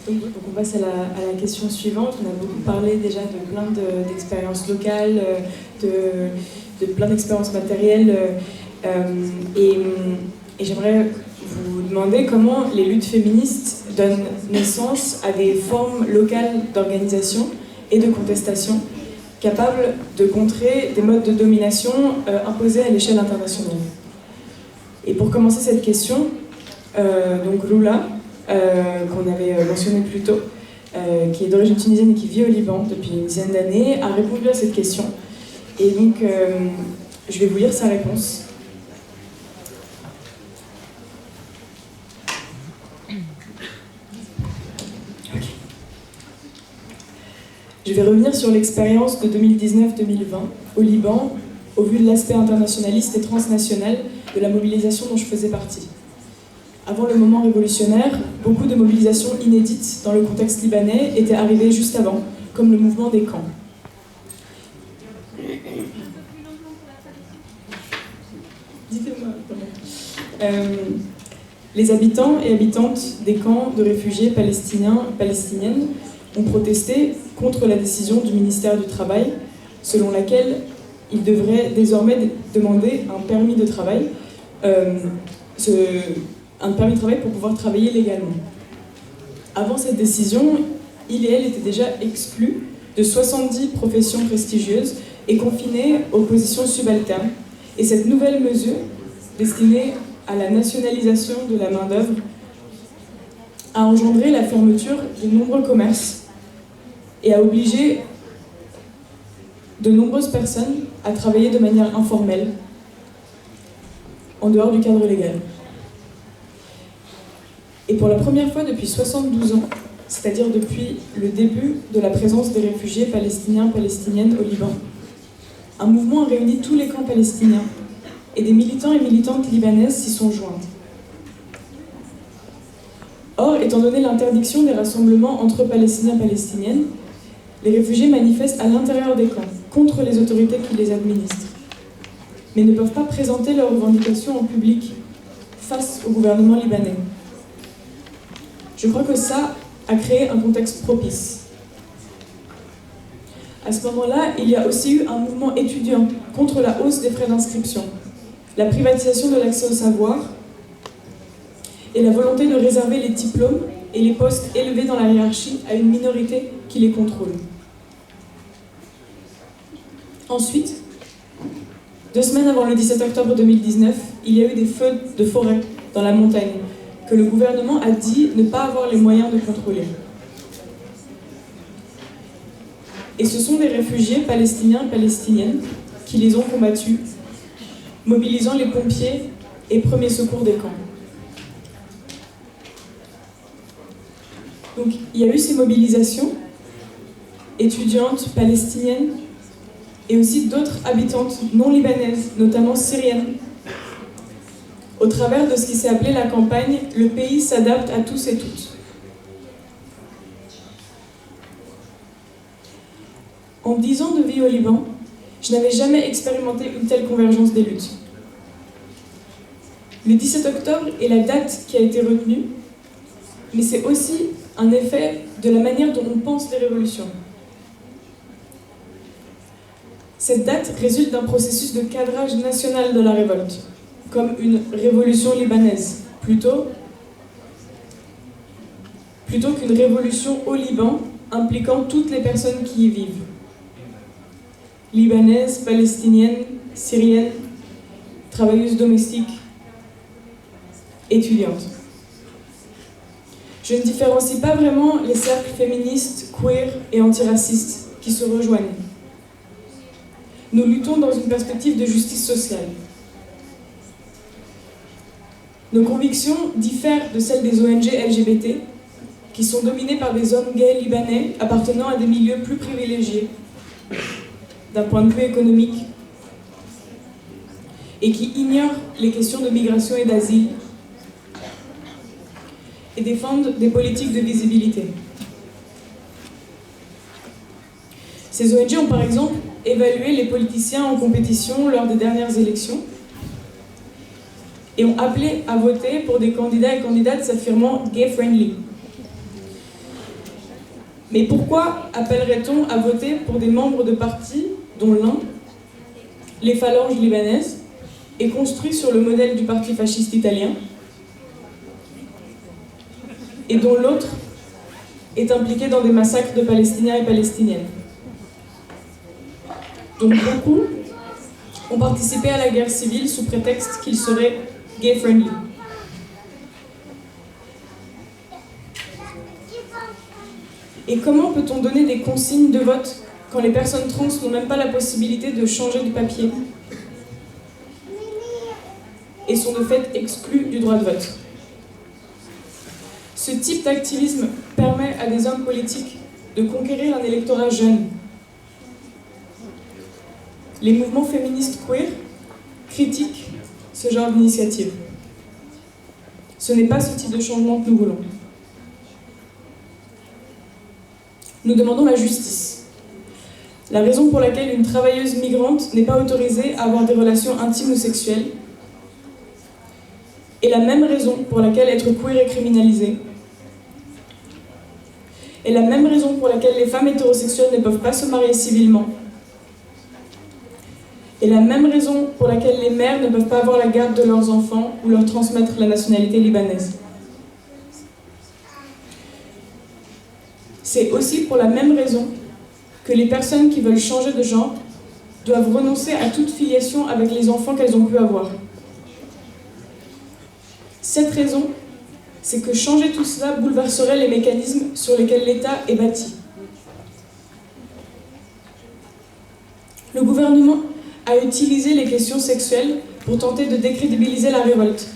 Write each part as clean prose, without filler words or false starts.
Donc on passe à la question suivante. On a beaucoup parlé déjà de plein d'expériences locales, de plein d'expériences matérielles. Et j'aimerais vous demander comment les luttes féministes donnent naissance à des formes locales d'organisation et de contestation capables de contrer des modes de domination imposés à l'échelle internationale. Et pour commencer cette question, donc Lula, qu'on avait mentionné plus tôt, qui est d'origine tunisienne et qui vit au Liban depuis une dizaine d'années, a répondu à cette question. Et donc, je vais vous lire sa réponse. Je vais revenir sur l'expérience de 2019-2020 au Liban, au vu de l'aspect internationaliste et transnational de la mobilisation dont je faisais partie. Avant le moment révolutionnaire, beaucoup de mobilisations inédites dans le contexte libanais étaient arrivées juste avant, comme le mouvement des camps. Les habitants et habitantes des camps de réfugiés palestiniennes ont protesté contre la décision du ministère du Travail, selon laquelle ils devraient désormais demander un permis de travail, un permis de travail pour pouvoir travailler légalement. Avant cette décision, il et elle étaient déjà exclus de 70 professions prestigieuses et confinés aux positions subalternes. Et cette nouvelle mesure, destinée à la nationalisation de la main-d'œuvre, a engendré la fermeture de nombreux commerces et a obligé de nombreuses personnes à travailler de manière informelle, en dehors du cadre légal. Et pour la première fois depuis 72 ans, c'est-à-dire depuis le début de la présence des réfugiés palestiniennes au Liban, un mouvement a réuni tous les camps palestiniens et des militants et militantes libanaises s'y sont jointes. Or, étant donné l'interdiction des rassemblements entre Palestiniens et Palestiniennes, les réfugiés manifestent à l'intérieur des camps, contre les autorités qui les administrent, mais ne peuvent pas présenter leurs revendications en public face au gouvernement libanais. Je crois que ça a créé un contexte propice. À ce moment-là, il y a aussi eu un mouvement étudiant contre la hausse des frais d'inscription, la privatisation de l'accès au savoir et la volonté de réserver les diplômes et les postes élevés dans la hiérarchie à une minorité qui les contrôle. Ensuite, 2 semaines avant le 17 octobre 2019, il y a eu des feux de forêt dans la montagne que le gouvernement a dit ne pas avoir les moyens de contrôler. Et ce sont des réfugiés palestiniens et palestiniennes qui les ont combattus, mobilisant les pompiers et premiers secours des camps. Donc il y a eu ces mobilisations étudiantes palestiniennes et aussi d'autres habitantes non libanaises, notamment syriennes, au travers de ce qui s'est appelé la campagne « Le pays s'adapte à tous et toutes ». En 10 ans de vie au Liban, je n'avais jamais expérimenté une telle convergence des luttes. Le 17 octobre est la date qui a été retenue, mais c'est aussi un effet de la manière dont on pense les révolutions. Cette date résulte d'un processus de cadrage national de la révolte, comme une révolution libanaise, plutôt qu'une révolution au Liban impliquant toutes les personnes qui y vivent. Libanaises, palestiniennes, syriennes, travailleuses domestiques, étudiantes. Je ne différencie pas vraiment les cercles féministes, queer et antiracistes qui se rejoignent. Nous luttons dans une perspective de justice sociale. Nos convictions diffèrent de celles des ONG LGBT, qui sont dominées par des hommes gays libanais appartenant à des milieux plus privilégiés, d'un point de vue économique, et qui ignorent les questions de migration et d'asile, et défendent des politiques de visibilité. Ces ONG ont par exemple évalué les politiciens en compétition lors des dernières élections et ont appelé à voter pour des candidats et candidates s'affirmant gay-friendly. Mais pourquoi appellerait-on à voter pour des membres de partis dont l'un, les Phalanges libanaises, est construit sur le modèle du parti fasciste italien et dont l'autre est impliqué dans des massacres de Palestiniens et Palestiniennes? Donc beaucoup ont participé à la guerre civile sous prétexte qu'ils seraient gay-friendly. Et comment peut-on donner des consignes de vote quand les personnes trans n'ont même pas la possibilité de changer de papier et sont de fait exclues du droit de vote? Ce type d'activisme permet à des hommes politiques de conquérir un électorat jeune. Les mouvements féministes queer critiquent ce genre d'initiative. Ce n'est pas ce type de changement que nous voulons. Nous demandons la justice. La raison pour laquelle une travailleuse migrante n'est pas autorisée à avoir des relations intimes ou sexuelles est la même raison pour laquelle être queer est criminalisé, est la même raison pour laquelle les femmes hétérosexuelles ne peuvent pas se marier civilement, et la même raison pour laquelle les mères ne peuvent pas avoir la garde de leurs enfants ou leur transmettre la nationalité libanaise. C'est aussi pour la même raison que les personnes qui veulent changer de genre doivent renoncer à toute filiation avec les enfants qu'elles ont pu avoir. Cette raison, c'est que changer tout cela bouleverserait les mécanismes sur lesquels l'État est bâti. Le gouvernement a utilisé les questions sexuelles pour tenter de décrédibiliser la révolte.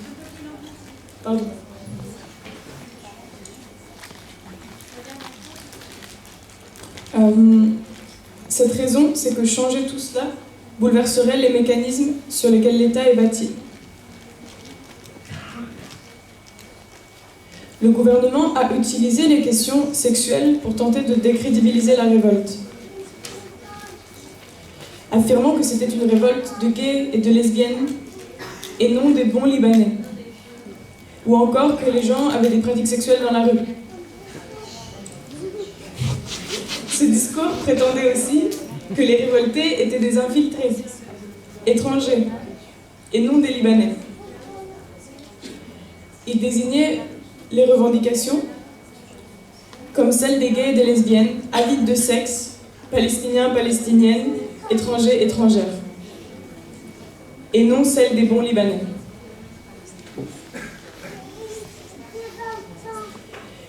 Pardon. Cette raison, c'est que changer tout cela bouleverserait les mécanismes sur lesquels l'État est bâti. Le gouvernement a utilisé les questions sexuelles pour tenter de décrédibiliser la révolte, affirmant que c'était une révolte de gays et de lesbiennes et non des bons Libanais, ou encore que les gens avaient des pratiques sexuelles dans la rue. Ce discours prétendait aussi que les révoltés étaient des infiltrés, étrangers, et non des Libanais. Il désignait les revendications comme celles des gays et des lesbiennes, avides de sexe, palestiniens, palestiniennes, étrangers, étrangères, et non celles des bons Libanais.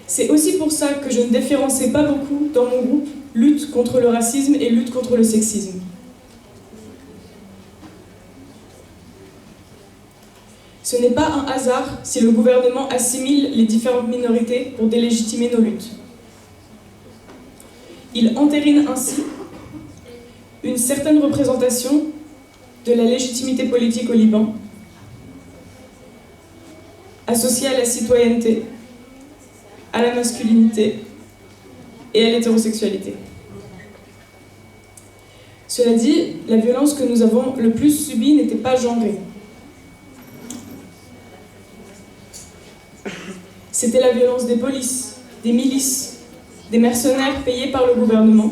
C'est aussi pour ça que je ne différenciais pas beaucoup dans mon groupe lutte contre le racisme et lutte contre le sexisme. Ce n'est pas un hasard si le gouvernement assimile les différentes minorités pour délégitimer nos luttes. Il entérine ainsi une certaine représentation de la légitimité politique au Liban, associée à la citoyenneté, à la masculinité et à l'hétérosexualité. Cela dit, la violence que nous avons le plus subie n'était pas genrée. C'était la violence des polices, des milices, des mercenaires payés par le gouvernement,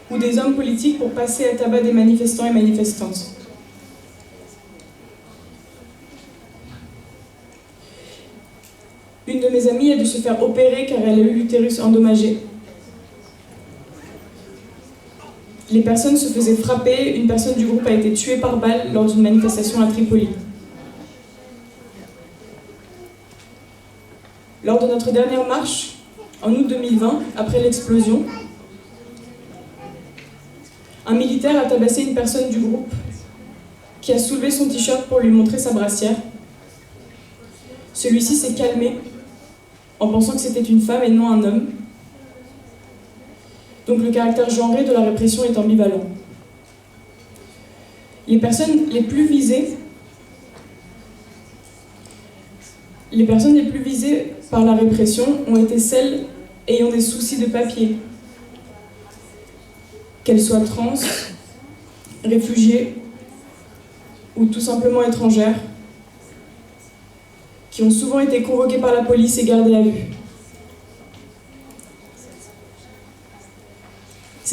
ou des hommes politiques pour passer à tabac des manifestants et manifestantes. Une de mes amies a dû se faire opérer car elle a eu l'utérus endommagé. Les personnes se faisaient frapper, une personne du groupe a été tuée par balle lors d'une manifestation à Tripoli. Lors de notre dernière marche, en août 2020, après l'explosion, un militaire a tabassé une personne du groupe qui a soulevé son t-shirt pour lui montrer sa brassière. Celui-ci s'est calmé en pensant que c'était une femme et non un homme. Donc le caractère genré de la répression est ambivalent. Les personnes les plus visées par la répression ont été celles ayant des soucis de papier, qu'elles soient trans, réfugiées ou tout simplement étrangères, qui ont souvent été convoquées par la police et gardées à vue.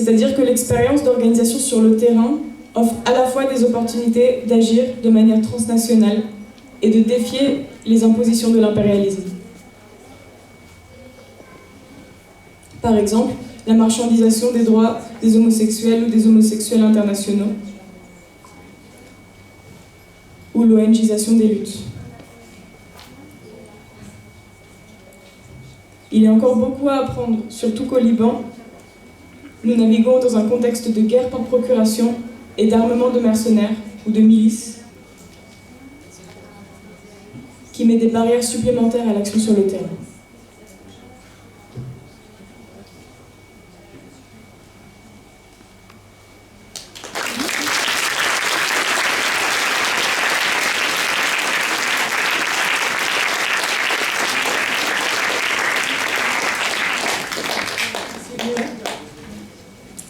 C'est-à-dire que l'expérience d'organisation sur le terrain offre à la fois des opportunités d'agir de manière transnationale et de défier les impositions de l'impérialisme. Par exemple, la marchandisation des droits des homosexuels ou des homosexuels internationaux, ou l'ONGisation des luttes. Il y a encore beaucoup à apprendre, surtout qu'au Liban, nous naviguons dans un contexte de guerre par procuration et d'armement de mercenaires ou de milices qui met des barrières supplémentaires à l'action sur le terrain.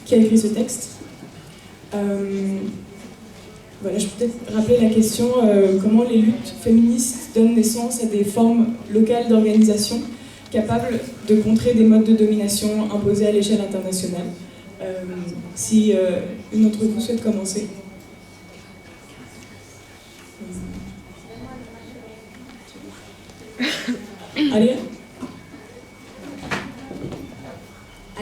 Qui a écrit ce texte. Voilà, je peux peut-être rappeler la question comment les luttes féministes donnent naissance à des formes locales d'organisation capables de contrer des modes de domination imposés à l'échelle internationale. Si une d'entre vous souhaite commencer. Allez.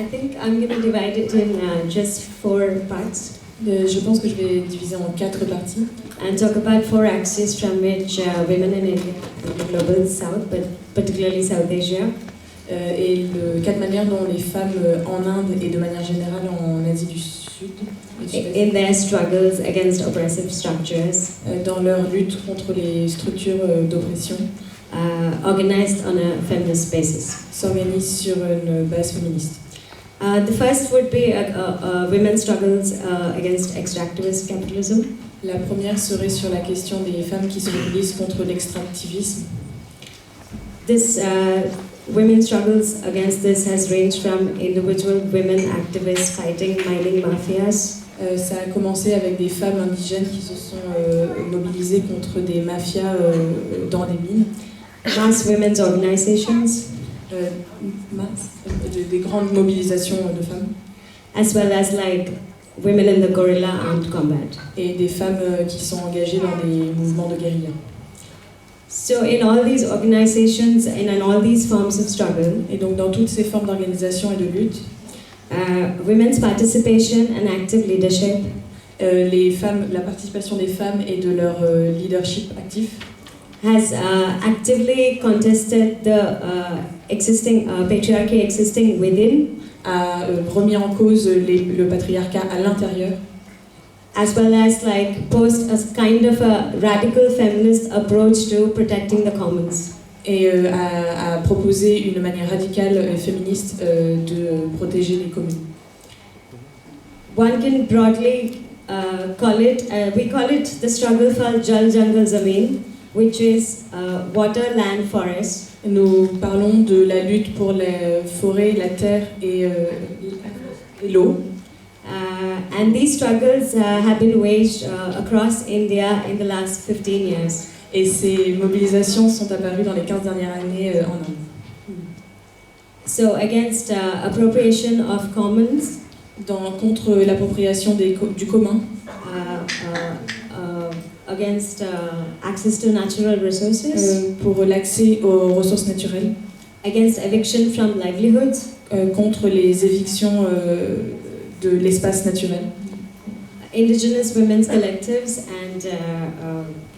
I think I'm going to divide it in just 4 parts. Je pense que je vais diviser en 4 parties. And talk about 4 axes from which women in India, the global south, but particularly South Asia. Et 4 manières dont les femmes en Inde et de manière générale en Asie du Sud, in their struggles against oppressive structures, dans leur lutte contre les structures d'oppression, organized on a feminist basis. S'organisent sur une base féministe. The first would be women's struggles against extractivist capitalism. La première serait sur la question des femmes qui se mobilisent contre l'extractivisme. This women's struggles against this has ranged from individual women activists fighting mining mafias. Ça a commencé avec des femmes indigènes qui se sont mobilisées contre des mafias dans les mines. Mass women's organizations. Des grandes mobilisations de femmes. As well as like women in the guerrilla armed combat. Et des femmes qui sont engagées dans des mouvements de guérilla. So in all these organizations and in all these forms of struggle, et donc dans toutes ces formes d'organisation et de lutte, women's participation and active leadership, la participation des femmes et de leur leadership actif, has actively contested the existing patriarchy existing within, a remis en cause le patriarcat à l'intérieur, as well as like posed a kind of a radical feminist approach to protecting the commons. Et a proposé une manière radicale et féministe de protéger les communes. One can broadly call it, we call it the struggle for Jal Jangal Zameen, which is water, land, forest. Nous parlons de la lutte pour les forêts, la terre et l'eau. And these struggles have been waged across India in the last 15 years. Et ces mobilisations sont apparues dans les 15 dernières années en Inde. So against appropriation of commons, contre l'appropriation du commun, against access to natural resources, pour l'accès aux ressources naturelles, against eviction from livelihoods, contre les évictions de l'espace naturel. Indigenous women's collectives and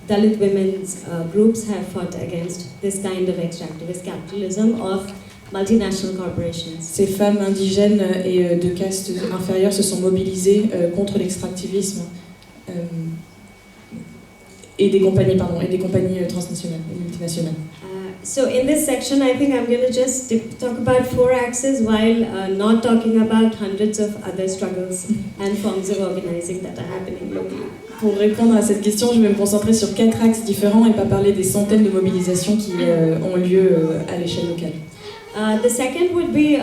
Dalit women's groups have fought against this kind of extractivist capitalism of multinational corporations. Ces femmes indigènes et de castes inférieures se sont mobilisées contre l'extractivisme et des compagnies transnationales et multinationales. So in this section, I think I'm going to just talk about 4 axes while not talking about hundreds of other struggles and forms of organizing that are happening locally. Pour répondre à cette question, je vais me concentrer sur 4 axes différents et pas parler des centaines de mobilisations qui ont lieu à l'échelle locale. The second would be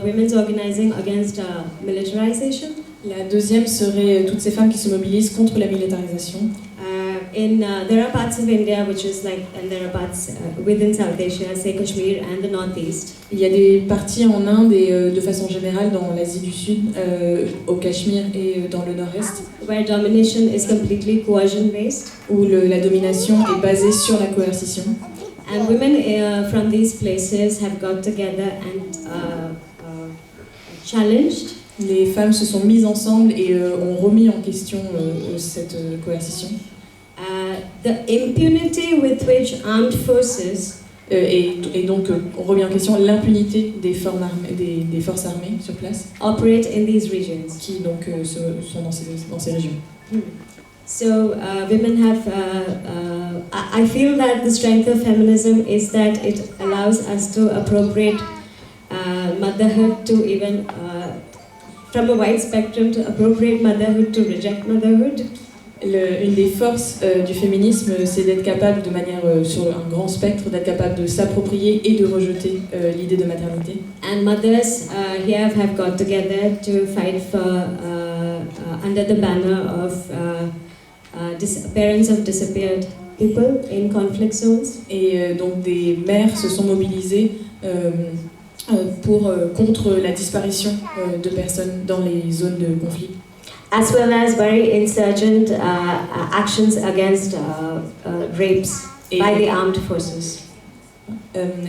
women's organizing against militarization. La deuxième serait toutes ces femmes qui se mobilisent contre la militarisation. There are parts of India which is like, and there are parts within South Asia, say Kashmir and the Northeast. Il y a des parties en Inde et de façon générale dans l'Asie du Sud, au Cachemire et dans le Nord-Est, Where domination is completely coercion-based. où la domination est basée sur la coercition. And women from these places have got together and challenged. Les femmes se sont mises ensemble et ont remis en question cette coercition. The impunity with which armed forces Et donc, on remet en question l'impunité des forces armées sur place, operate in these regions. qui donc sont dans ces régions. So women have, I feel that the strength of feminism is that it allows us to appropriate motherhood to even, from a wide spectrum, to appropriate motherhood, to reject motherhood. Une des forces du féminisme, c'est d'être capable, de manière sur un grand spectre, d'être capable de s'approprier et de rejeter l'idée de maternité. And mothers here have got together to fight for, under the banner of parents of disappeared people in conflict zones. Et donc des mères se sont mobilisées contre la disparition de personnes dans les zones de conflit. As well as very insurgent actions against rapes by the armed forces.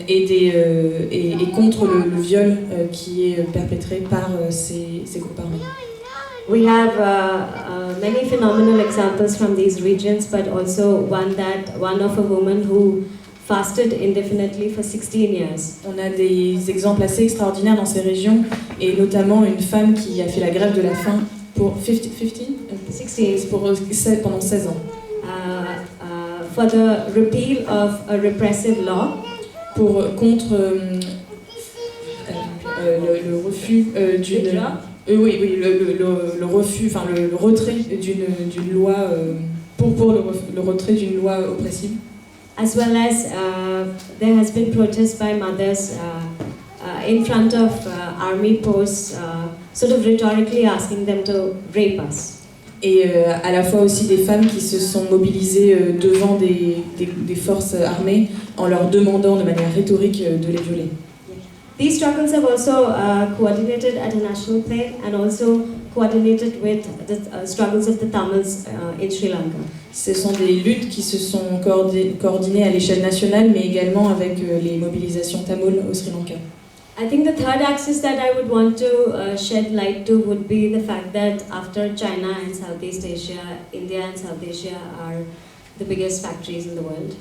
Et contre le viol qui est perpétré par ces groupes armés. We have many phenomenal examples from these regions, but also one of a woman who fasted indefinitely for 16 years. On a des exemples assez extraordinaires dans ces régions, et notamment une femme qui a fait la grève de la faim pour 16 pendant 16 ans. For the repeal of a repressive law. Contre le refus d'une... le refus, enfin le retrait d'une loi, pour le retrait d'une loi oppressive. As well as there has been protests by mothers in front of army posts, sort of rhetorically asking them to rape us. Et à la fois aussi des femmes qui se sont mobilisées devant des forces armées en leur demandant de manière rhétorique de les violer. These struggles have also coordinated at a national plane and also coordinated with the struggles of the Tamils in Sri Lanka. Ce sont des luttes qui se sont coordonnées à l'échelle nationale, mais également avec les mobilisations tamoules au Sri Lanka. I think the third axis that I would want to shed light to would be the fact that after China and Southeast Asia, India and South Asia are the biggest factories in the world.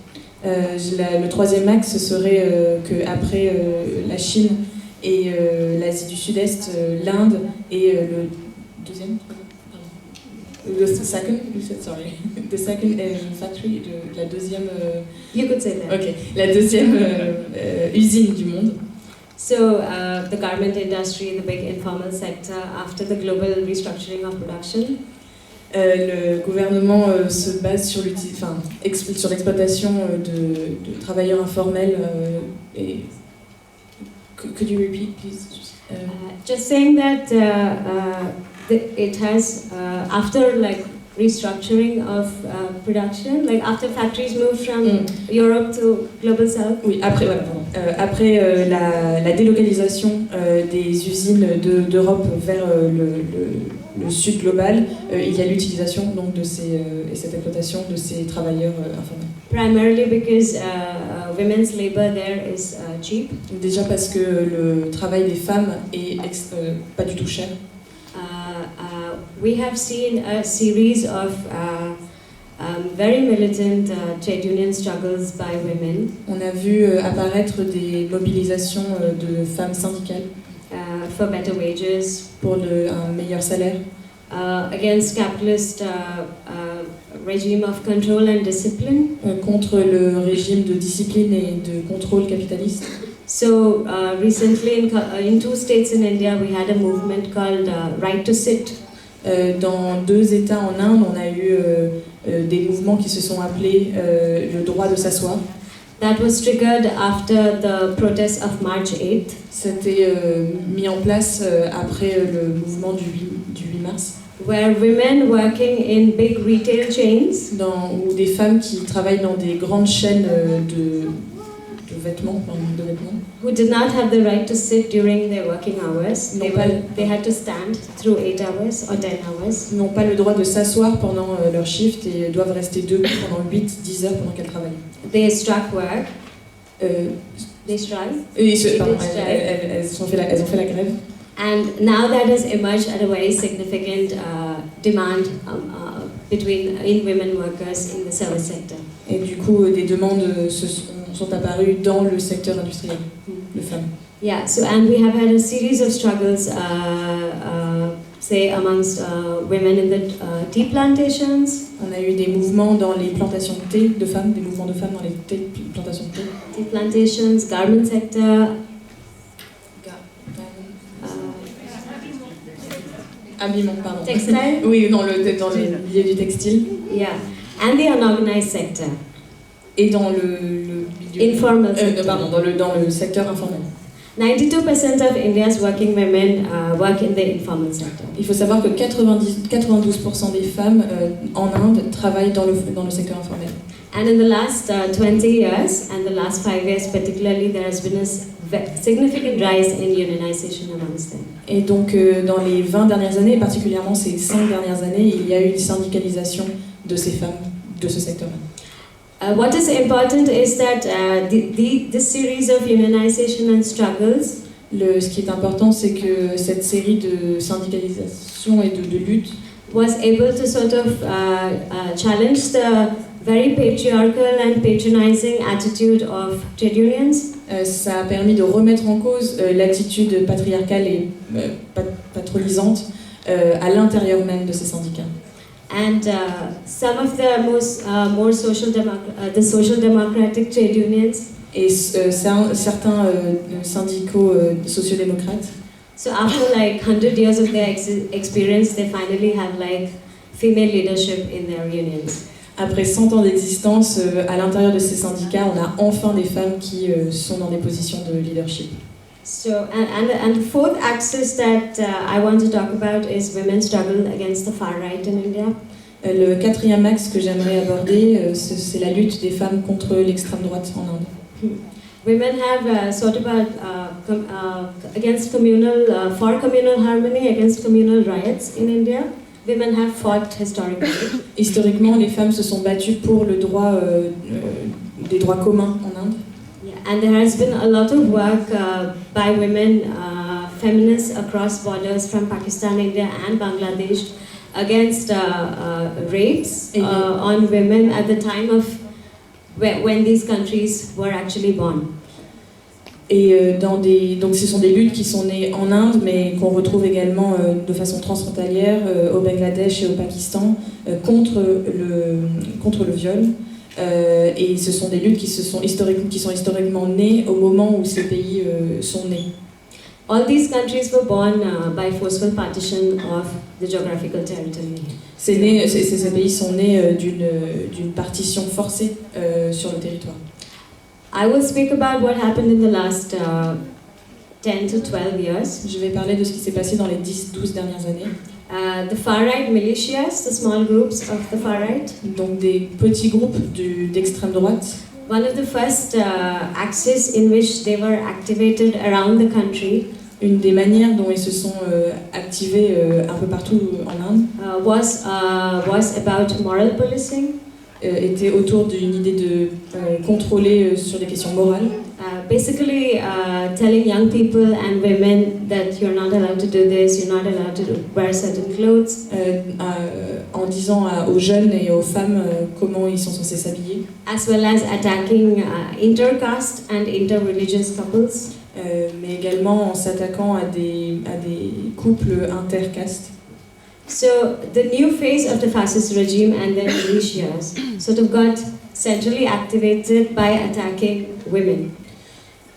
Le troisième axe serait qu'après la Chine et l'Asie du Sud-Est, l'Inde et le deuxième, the second factory, la deuxième. You could say that. Okay, la deuxième usine du monde. So the garment industry, the big informal sector, after the global restructuring of production. Le gouvernement se base sur l'exploitation de travailleurs informels. Could you repeat, please? Just saying that it has after like restructuring of production, like after factories moved from Europe to global south. Oui, après la délocalisation des usines d'Europe vers le sud global, il y a l'utilisation donc et cette exploitation de ces travailleurs informels. Primarily because women's labor there is cheap. Déjà parce que le travail des femmes est pas du tout cher. We have seen a series of very militant trade union struggles by women. On a vu apparaître des mobilisations de femmes syndicales for better wages, pour un meilleur salaire, against capitalist regime of control and discipline, contre le régime de discipline et de contrôle capitaliste. So recently in 2 states in India we had a movement called Right to Sit. Dans 2 États en Inde, on a eu des mouvements qui se sont appelés le droit de s'asseoir. That was triggered after the protests of March 8th. C'était mis en place après le mouvement du 8 mars. where women working in big retail chains ou des femmes qui travaillent dans des grandes chaînes de vêtements, who did not have the right to sit during their working hours. Non, They had to stand through 8 hours or 10 hours. n'ont pas le droit de s'asseoir pendant leur shift et doivent rester debout pendant 8-10 heures pendant qu'elles travaillent. They struck work. They struck. Elles ont fait la grève. And now that has emerged at a very significant demand in women workers in the service sector. Et du coup, des demandes sont apparues dans le secteur industriel de femmes. Yeah, and we have had a series of struggles, say amongst women in the tea plantations. On a eu des mouvements dans les plantations de thé de femmes, des mouvements de femmes dans les plantations de thé. Tea plantations, garment sector. Habillement, pardon. Textile? Oui, dans le milieu du textile. Yeah, and the unorganized sector. Et dans le milieu... Informal sector. Dans le secteur informel. 92% of India's working women work in the informal sector. Il faut savoir que 92% des femmes en Inde travaillent dans le secteur informel. And in the last 20 years, and the last 5 years particularly, there has been a significant rise in unionization amongst them. Et donc, dans les 20 dernières années, particulièrement ces 5 dernières années, il y a eu une syndicalisation de ces femmes, de ce secteur-là. What is important is that this series of unionization and struggles ce qui est important, c'est que cette série de syndicalisation et de lutte was able to sort of challenge the very patriarchal and patronizing attitude of trade unions. Ça a permis de remettre en cause l'attitude patriarcale et patronisante à l'intérieur même de ces syndicats. And some of the more social democratic trade unions. Et certains syndicaux sociodémocrates. So after like 100 years of their experience, they finally have like female leadership in their unions. Après 100 ans d'existence, à l'intérieur de ces syndicats, on a enfin des femmes qui sont dans des positions de leadership. So, and the fourth axis that I want to talk about is women's struggle against the far right in India. Le quatrième axe que j'aimerais aborder, c'est la lutte des femmes contre l'extrême droite en Inde. Women have sort of against for communal harmony, against communal riots in India. Women have fought historically. Historiquement, les femmes se sont battues pour le droit, des droits communs en Inde. Yeah, and there has been a lot of work by women, feminists across borders from Pakistan, India and Bangladesh against rapes on women at the time of when these countries were actually born. Et donc ce sont des luttes qui sont nées en Inde, mais qu'on retrouve également de façon transfrontalière au Bangladesh et au Pakistan contre le viol. Et ce sont des luttes qui sont historiquement nées au moment où ces pays sont nés. All these countries were born by forceful partition of the geographical territory. Ces pays sont nés d'une partition forcée sur le territoire. I will speak about what happened in the last 10 to 12 years. Je vais parler de ce qui s'est passé dans les 10-12 dernières années. The far-right militias, the small groups of the far-right. Donc des petits groupes d'extrême droite. One of the first axes in which they were activated around the country. Une des manières dont ils se sont activés un peu partout en Inde was about moral policing. Était autour d'une idée de contrôler sur des questions morales. Basically telling young people and women that you're not allowed to do this, you're not allowed to wear certain clothes. En disant aux jeunes et aux femmes comment ils sont censés s'habiller. As well as attacking intercaste and interreligious couples. Mais également en s'attaquant à des couples intercastes. So the new phase of the fascist regime and their militias sort of got centrally activated by attacking women.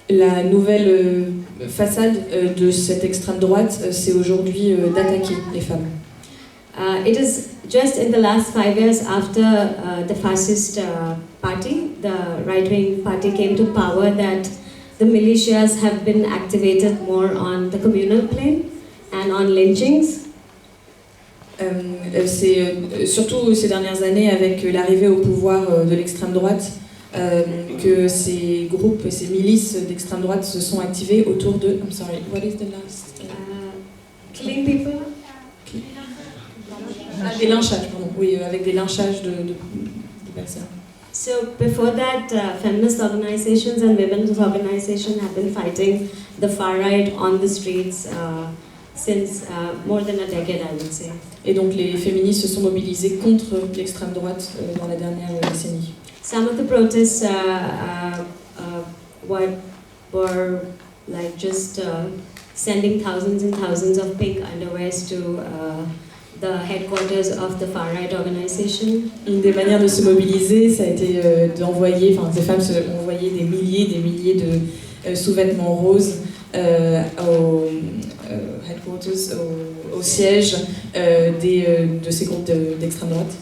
La nouvelle façade de cette extrême droite, c'est aujourd'hui d'attaquer les femmes. It is just in the last 5 years after the fascist party, the right-wing party came to power, that the militias have been activated more on the communal plane and on lynchings. C'est surtout ces dernières années avec l'arrivée au pouvoir de l'extrême droite que ces groupes, ces milices d'extrême droite se sont activées autour de... I'm sorry, what is the last... Killing people? Des lynchages, pardon. Oui, avec des lynchages de personnes. So before that, feminist organizations and women's organizations have been fighting the far right on the streets since more than a decade, I would say. Et donc les féministes se sont mobilisées contre l'extrême droite dans la dernière décennie. Some of the protests were like just sending thousands and thousands of pink underwears to the headquarters of the far right organization. Une des manières de se mobiliser, ça a été d'envoyer, enfin, ces femmes ont envoyé des milliers de sous-vêtements roses au headquarters, au siège de ces groupes d'extrême droite.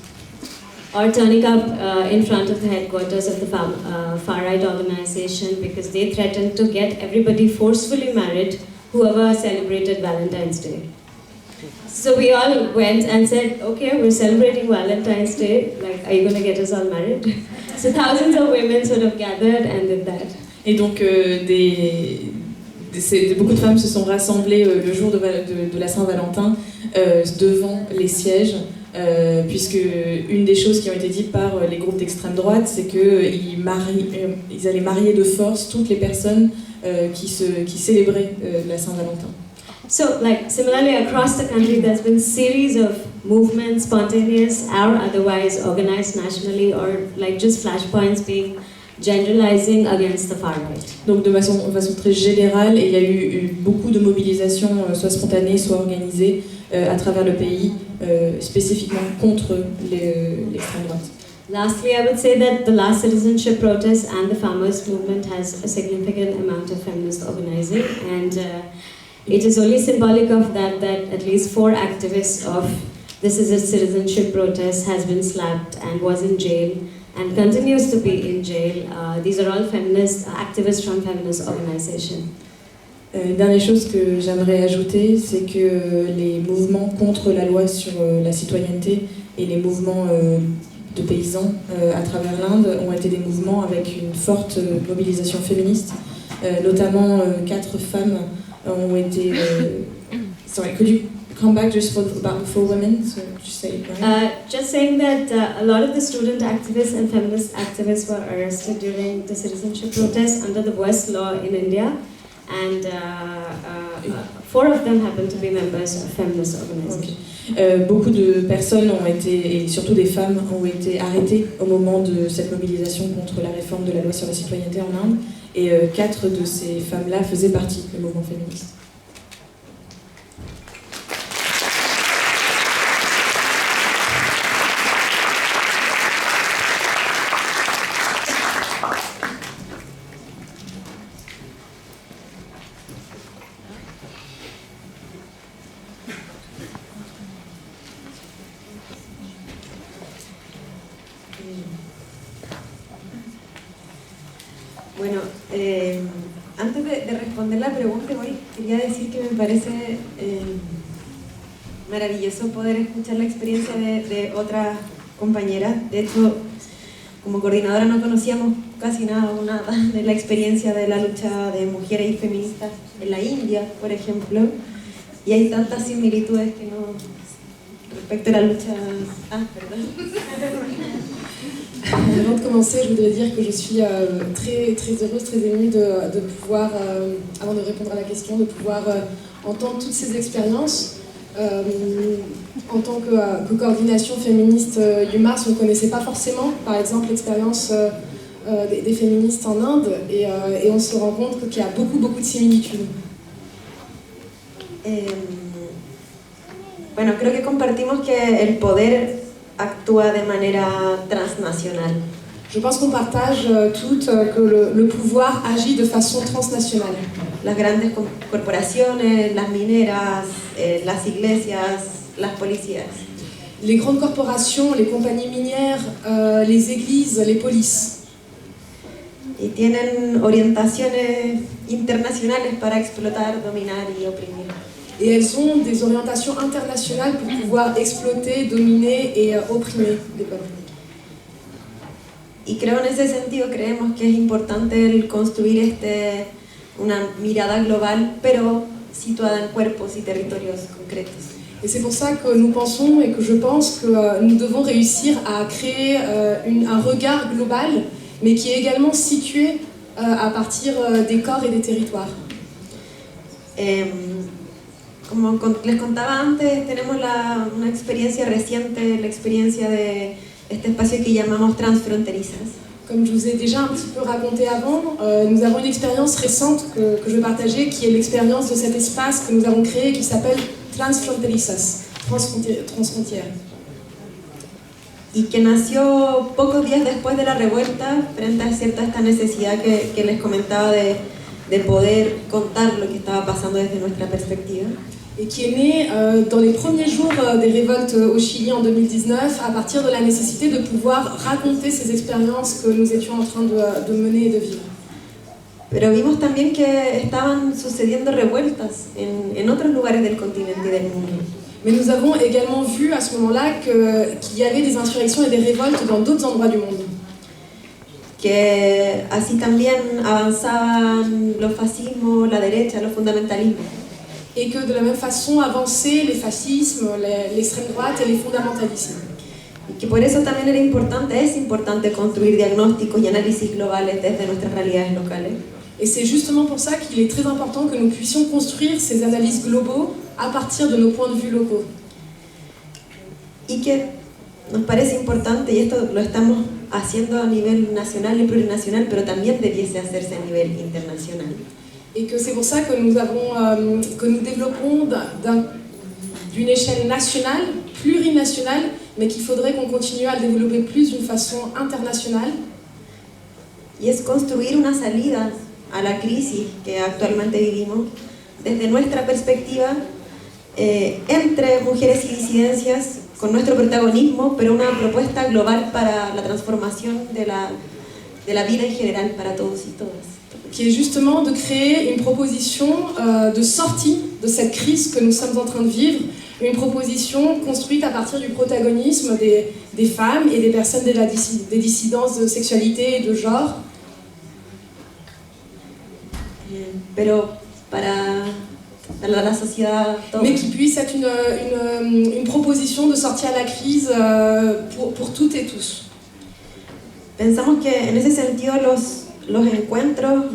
Or turning up in front of the headquarters of the far right organization because they threatened to get everybody forcefully married, whoever celebrated Valentine's Day. So we all went and said, okay, we're celebrating Valentine's Day, like, are you going to get us all married? So thousands of women sort of gathered and did that. Et donc beaucoup de femmes se sont rassemblées le jour de la Saint-Valentin devant les sièges, puisque une des choses qui ont été dites par les groupes d'extrême droite, c'est qu'ils allaient marier de force toutes les personnes qui célébraient la Saint-Valentin. So, like, similarly across the country, there's been series of movements, spontaneous or otherwise, organized nationally, or like just flashpoints being generalizing against the far right. Donc de façon très générale, et il y a eu beaucoup de mobilisations, soit spontanées, soit organisées, à travers le pays, spécifiquement contre l'extrême droite. Lastly, I would say that the last citizenship protest and the farmers' movement has a significant amount of feminist organizing, and it is only symbolic of that at least 4 activists of This Is a Citizenship protest has been slapped and was in jail and continues to be in jail. These are all feminist activists from feminist organizations. Dernière chose que j'aimerais ajouter, c'est que les mouvements contre la loi sur la citoyenneté et les mouvements de paysans à travers l'Inde ont été des mouvements avec une forte mobilisation féministe. Notamment 4 femmes ont été... sorry, could you come back just about the 4 women? So just say it, right? Just saying that a lot of the student activists and feminist activists were arrested during the citizenship protests under the West law in India. And 4 of them happen to be members of feminist organizations. Okay. Beaucoup de personnes ont été, et surtout des femmes, ont été arrêtées au moment de cette mobilisation contre la réforme de la loi sur la citoyenneté en Inde. Et 4 de ces femmes-là faisaient partie du mouvement féministe. Bueno, antes de responder la pregunta, quería decir que me parece maravilloso poder escuchar la experiencia de otras compañeras. De hecho, como coordinadora no conocíamos casi nada de la experiencia de la lucha de mujeres y feministas en la India, por ejemplo, y hay tantas similitudes que no respecto a la lucha... perdón. Avant de commencer, je voudrais dire que je suis très, très heureuse, très émue de pouvoir, avant de répondre à la question, de pouvoir entendre toutes ces expériences. En tant que coordination féministe UMass, on ne connaissait pas forcément, par exemple, l'expérience des féministes en Inde, et on se rend compte qu'il y a beaucoup de similitudes. Bueno, creo que compartimos que el poder actúa de manera transnacional. Je pense qu'on partage toutes que le pouvoir agit de façon transnationale. Las grandes corporaciones, las mineras, las iglesias, las policías. Les grandes corporations, les compagnies minières, les églises, les polices. Y tienen orientaciones internacionales para explotar, dominar y oprimir. Et elles ont des orientations internationales pour pouvoir exploiter, dominer et opprimer les peuples. Y creo en ese sentido, creemos que es importante el construir una mirada global, pero situada en cuerpos y territorios concretos. Et c'est pour ça que nous pensons et que je pense que nous devons réussir à créer un regard global, mais qui est également situé à partir des corps et des territoires. Como les contaba antes, tenemos una experiencia reciente, la experiencia de este espacio que llamamos transfronterizas. Comme je vous ai déjà un petit peu raconté avant, nous avons une expérience récente que je vais partager, qui est l'expérience de cet espace que nous avons créé qui s'appelle Transfronterizas, transfrontières. Y que nació pocos días después de la revuelta, frente a esta necesidad que les comentaba de poder contar lo que estaba pasando desde nuestra perspectiva. Et qui est né dans les premiers jours des révoltes au Chili en 2019, à partir de la nécessité de pouvoir raconter ces expériences que nous étions en train de mener et de vivre. Pero vimos también que estaban sucediendo revueltas en otros lugares del continente y del mundo. Mais nous avons également vu à ce moment-là qu'il y avait des insurrections et des révoltes dans d'autres endroits du monde. Que así también avanzaban los fascismos, la derecha, los fundamentalismos. Et que de la même façon avançaient les fascismes, l'extrême droite et les fondamentalismes. Y que por eso también es importante construir diagnósticos y análisis globales desde nuestras realidades locales. Et c'est justement pour ça qu'il est très important que nous puissions construire ces analyses globaux à partir de nos points de vue locaux. Y que nos parece importante, y esto lo estamos haciendo a nivel nacional y plurinacional, pero también debiese hacerse a nivel internacional. Et que c'est pour ça que nous développons d'une échelle nationale, plurinationale, mais qu'il faudrait qu'on continue à le développer plus d'une façon internationale. Y es construir una salida a la crisis que actualmente vivimos desde nuestra perspectiva, entre mujeres y disidencias, con nuestro protagonismo, pero una propuesta global para la transformación de la vida en general para todos y todas. Qui est justement de créer une proposition de sortie de cette crise que nous sommes en train de vivre, une proposition construite à partir du protagonisme des femmes et des personnes des dissidences de sexualité et de genre. Pero para la sociedad toda. Mais qui puisse être une proposition de sortie à la crise pour toutes et tous. Pensamos que en ese sentido los encuentros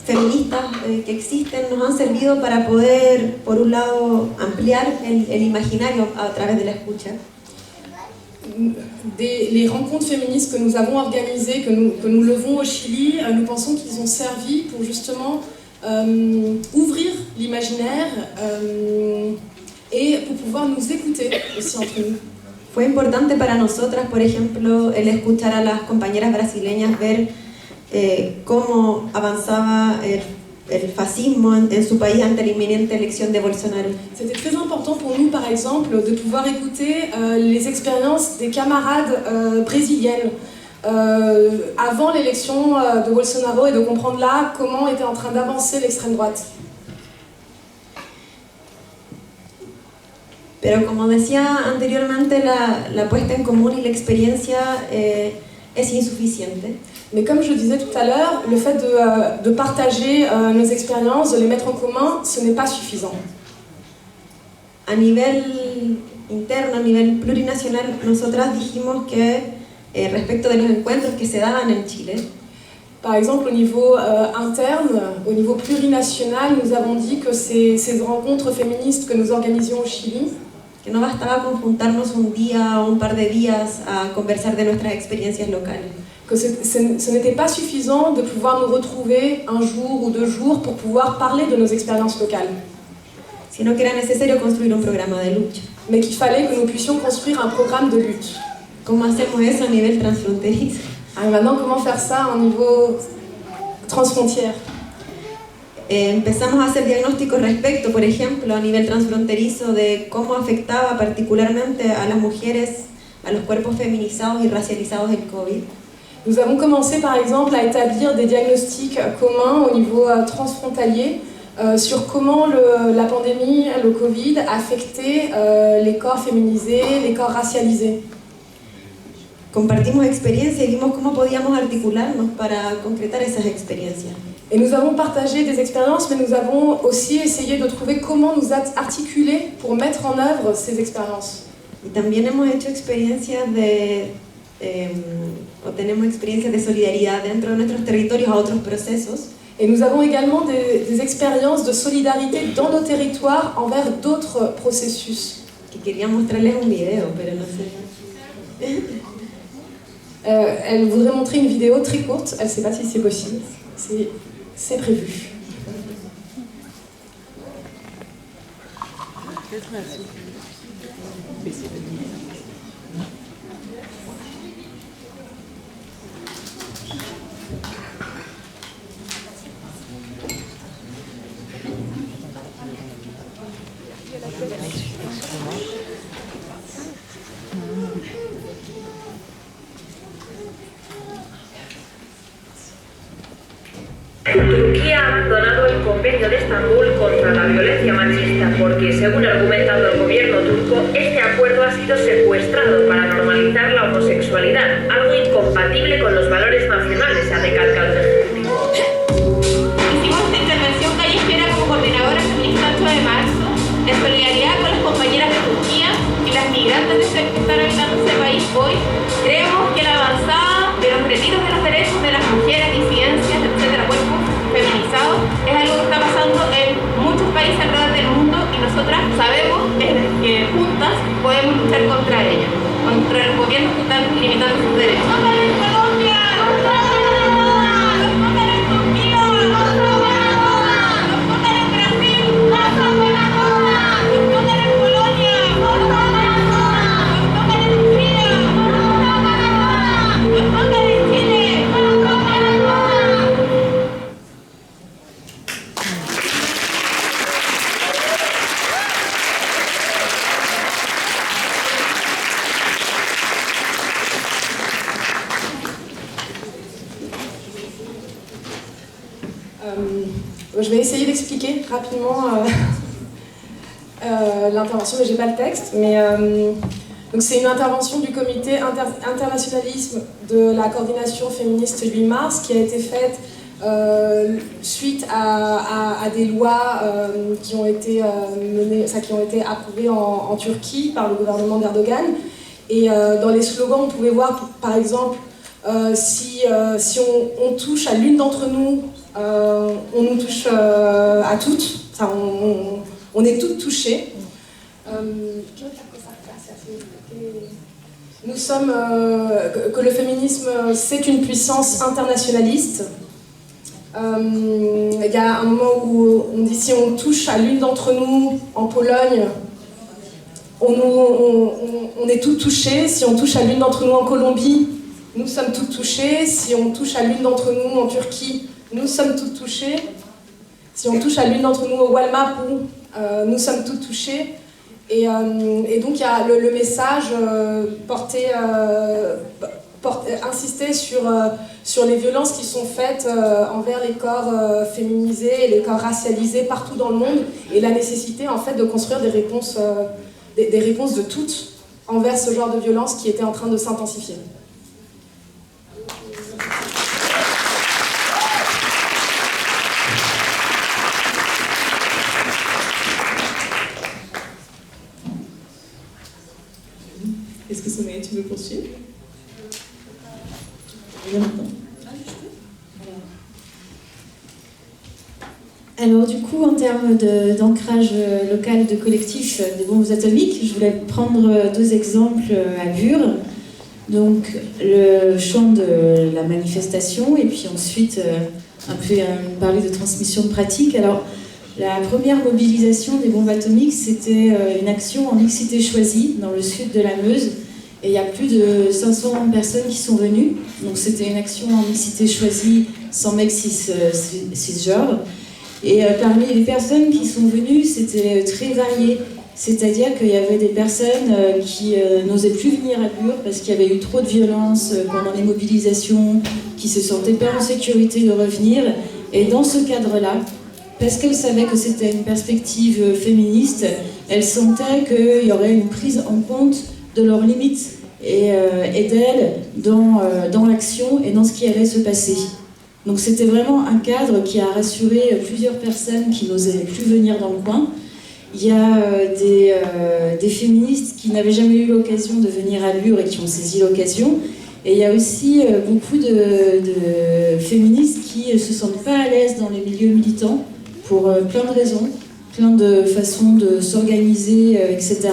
feministas que existen nos han servido para poder, por un lado, ampliar el imaginario a través de la escucha. Les rencontres féministes que nous avons organisées, que nous levons au Chili, nous pensons qu'ils ont servi pour justement ouvrir l'imaginaire et pour pouvoir nous écouter aussi entre nous. Fue importante para nosotras, por ejemplo, el escuchar a las compañeras brasileñas, ver cómo avanzaba el fascismo en su país ante la inminente elección de Bolsonaro. C'était très important pour nous, par exemple, de pouvoir écouter les expériences des camarades brésiliennes avant l'élection de Bolsonaro et de comprendre là comment était en train d'avancer l'extrême droite. Pero como decía anteriormente, la puesta en común y la experiencia es insuficiente. Mais comme je disais tout à l'heure, le fait de partager nos expériences, de les mettre en commun, ce n'est pas suffisant. A nivel interno, a nivel plurinacional, nosotras dijimos que respecto de los encuentros que se daban en Chile, par exemple, au niveau interne, au niveau plurinational, nous avons dit que ces rencontres féministes que nous organisions au Chili, que no bastaba con juntarnos un día o un par de días a conversar de nuestras experiencias locales. Que ce n'était pas suffisant de pouvoir nous retrouver un jour ou 2 jours pour pouvoir parler de nos expériences locales. Sino que era necesario construir un programa de lucha. Mais qu'il fallait que nous puissions construire un programme de lutte. ¿Cómo hacemos eso a nivel transfronterizo? Alors maintenant, comment faire ça au niveau transfrontière? Empezamos a hacer diagnósticos respecto, por ejemplo, a nivel transfronterizo, de cómo afectaba particularmente a las mujeres, a los cuerpos feminizados y racializados el COVID. Nous avons commencé par exemple à établir des diagnostics communs au niveau transfrontalier sur comment la pandémie, le Covid, affectait les corps féminisés, les corps racialisés. Compartimos experiencias y vimos cómo podíamos articularnos para concretar esas experiencias. Et nous avons partagé des expériences, mais nous avons aussi essayé de trouver comment nous articuler pour mettre en œuvre ces expériences. Y también hemos hecho experiencias o tenemos experiencias de solidaridad dentro de nuestros territorios a otros procesos. Et nous avons également des expériences de solidarité dans nos territoires envers d'autres processus. Que quería mostrarles un video, pero no sé. Elle voudrait montrer une vidéo très courte, elle ne sait pas si c'est possible. C'est prévu. Turquía ha abandonado el convenio de Estambul contra la violencia machista porque, según ha argumentado el gobierno turco, este acuerdo ha sido secuestrado para normalizar la homosexualidad, algo incompatible con los valores nacionales, ha recalcado el Ejecutivo. Hicimos esta intervención callejera como coordinadora feminista 8 de marzo, en solidaridad con las compañeras de Turquía y las migrantes que están habitando este país hoy. Creemos que la avanzada de los retiros de los derechos de las mujeres, disidencias, etcétera, cuerpos feminizados, es algo que está pasando en muchos países alrededor del mundo y nosotras sabemos que juntas podemos luchar contra ellas, contra los gobiernos que están limitando sus derechos. ¡Tocan en Colombia! ¡Los tocan en Turquía! ¡Los tocan en Brasil! ¡Los tocan en Polonia! ¡Los tocan en Hungría! ¡Los tocan en Chile! Je vais essayer d'expliquer rapidement l'intervention, mais j'ai pas le texte. Donc c'est une intervention du comité internationalisme de la coordination féministe 8 mars qui a été faite suite à des lois qui ont été approuvées en Turquie par le gouvernement d'Erdogan. Et dans les slogans, on pouvait voir par exemple si on touche à l'une d'entre nous, on nous touche à toutes, enfin, on est toutes touchées. Nous sommes, que le féminisme c'est une puissance internationaliste. Il y a un moment où on dit si on touche à l'une d'entre nous en Pologne, on est toutes touchées. Si on touche à l'une d'entre nous en Colombie, nous sommes toutes touchées. Si on touche à l'une d'entre nous en Turquie, nous sommes toutes touchées. Si on touche à l'une d'entre nous au Walmapu, nous sommes toutes touchées. Et donc il y a le message insister sur les violences qui sont faites envers les corps féminisés et les corps racialisés partout dans le monde, et la nécessité en fait de construire des réponses de toutes envers ce genre de violence qui était en train de s'intensifier. Est-ce que Sommeil, tu veux poursuivre? Alors du coup, en termes d'ancrage local de collectifs des bombes atomiques, je voulais prendre deux exemples à Bure. Donc le champ de la manifestation et puis ensuite un peu parler de transmission de pratique. Alors la première mobilisation des bombes atomiques, c'était une action en mixité choisie dans le sud de la Meuse. Et il y a plus de 500 personnes qui sont venues. Donc c'était une action en mixité choisie, sans mec cisgenre. Et parmi les personnes qui sont venues, c'était très varié. C'est-à-dire qu'il y avait des personnes qui n'osaient plus venir à Bure parce qu'il y avait eu trop de violence pendant les mobilisations, qui se sentaient pas en sécurité de revenir. Et dans ce cadre-là, parce qu'elles savaient que c'était une perspective féministe, elles sentaient qu'il y aurait une prise en compte de leurs limites et d'elles dans l'action et dans ce qui allait se passer. Donc c'était vraiment un cadre qui a rassuré plusieurs personnes qui n'osaient plus venir dans le coin. Il y a des féministes qui n'avaient jamais eu l'occasion de venir à Lure et qui ont saisi l'occasion. Et il y a aussi beaucoup de féministes qui ne se sentent pas à l'aise dans les milieux militants pour plein de raisons, plein de façons de s'organiser, etc.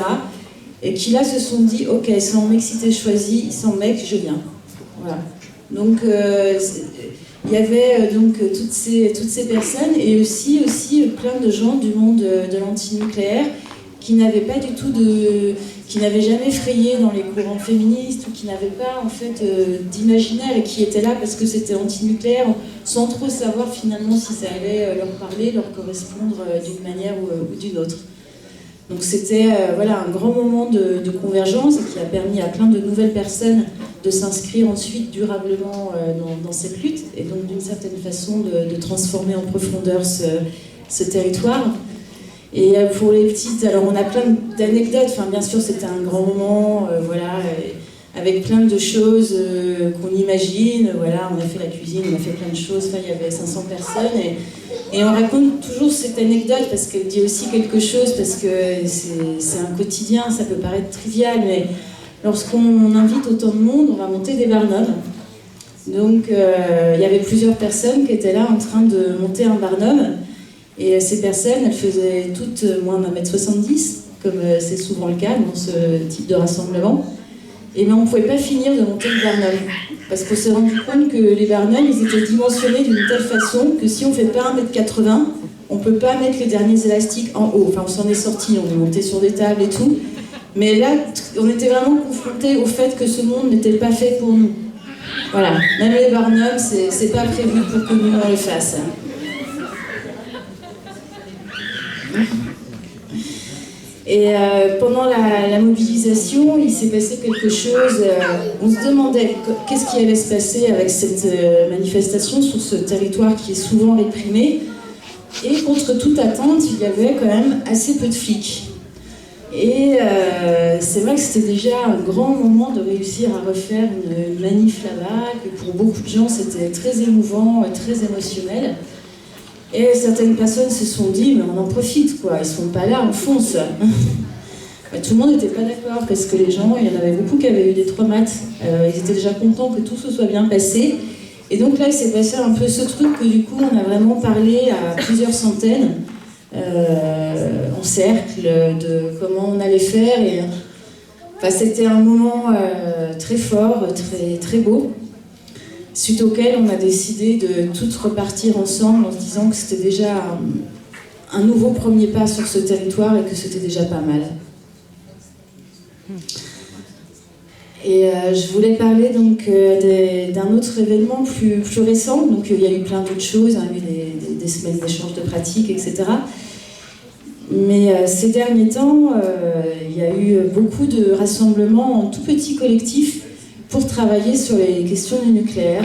Et qui là se sont dit, ok, sans mec si t'es choisi, sans mec, je viens. Voilà. Donc il y avait donc toutes ces personnes et aussi plein de gens du monde de l'antinucléaire qui n'avaient pas du tout qui n'avaient jamais frayé dans les courants féministes ou qui n'avaient pas en fait d'imaginaire et qui étaient là parce que c'était antinucléaire sans trop savoir finalement si ça allait leur parler, leur correspondre d'une manière ou d'une autre. Donc c'était voilà, un grand moment de convergence qui a permis à plein de nouvelles personnes de s'inscrire ensuite durablement dans cette lutte et donc d'une certaine façon de transformer en profondeur ce territoire. Et pour les petites, alors on a plein d'anecdotes, enfin bien sûr c'était un grand moment, voilà, avec plein de choses qu'on imagine, voilà, on a fait la cuisine, on a fait plein de choses, enfin il y avait 500 personnes et on raconte toujours cette anecdote parce qu'elle dit aussi quelque chose, parce que c'est un quotidien, ça peut paraître trivial, mais lorsqu'on invite autant de monde, on va monter des Barnum. Donc il y avait plusieurs personnes qui étaient là en train de monter un Barnum. Et ces personnes, elles faisaient toutes moins d'1m70, comme c'est souvent le cas dans ce type de rassemblement. Mais on ne pouvait pas finir de monter le Barnum. Parce qu'on s'est rendu compte que les Barnum, ils étaient dimensionnés d'une telle façon que si on ne fait pas 1m80, on ne peut pas mettre les derniers élastiques en haut. Enfin, on s'en est sorti, on est monté sur des tables et tout. Mais là, on était vraiment confrontés au fait que ce monde n'était pas fait pour nous. Voilà, même les Barnum, c'est pas prévu pour que nous on le fasse. Et pendant la mobilisation, il s'est passé quelque chose. On se demandait qu'est-ce qui allait se passer avec cette manifestation sur ce territoire qui est souvent réprimé. Et contre toute attente, il y avait quand même assez peu de flics. Et c'est vrai que c'était déjà un grand moment de réussir à refaire une manif là-bas, que pour beaucoup de gens c'était très émouvant, très émotionnel. Et certaines personnes se sont dit, mais on en profite, quoi, ils sont pas là, on fonce. Tout le monde n'était pas d'accord, parce que les gens, il y en avait beaucoup qui avaient eu des traumates, ils étaient déjà contents que tout se soit bien passé. Et donc là, il s'est passé un peu ce truc que du coup, on a vraiment parlé à plusieurs centaines, en cercle, de comment on allait faire. Et, enfin, c'était un moment très fort, très, très beau. Suite auquel on a décidé de toutes repartir ensemble en se disant que c'était déjà un nouveau premier pas sur ce territoire et que c'était déjà pas mal. Et je voulais parler donc d'un autre événement plus récent. Donc il y a eu plein d'autres choses, hein, il y a eu des semaines d'échanges de pratiques, etc. Mais ces derniers temps, il y a eu beaucoup de rassemblements en tout petits collectifs pour travailler sur les questions du nucléaire.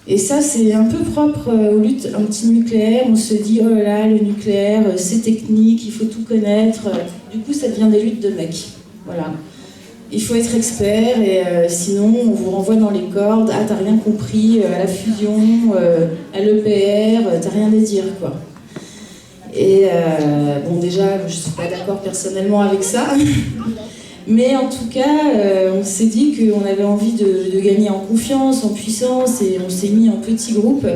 Et ça, c'est un peu propre aux luttes anti-nucléaires. On se dit, oh là là, le nucléaire, c'est technique, il faut tout connaître. Du coup, ça devient des luttes de mecs. Voilà. Il faut être expert, et sinon, on vous renvoie dans les cordes. Ah, t'as rien compris à la fusion, à l'EPR, t'as rien à dire, quoi. Et bon, déjà, je ne suis pas d'accord personnellement avec ça. Mais en tout cas, on s'est dit qu'on avait envie de gagner en confiance, en puissance, et on s'est mis en petits groupes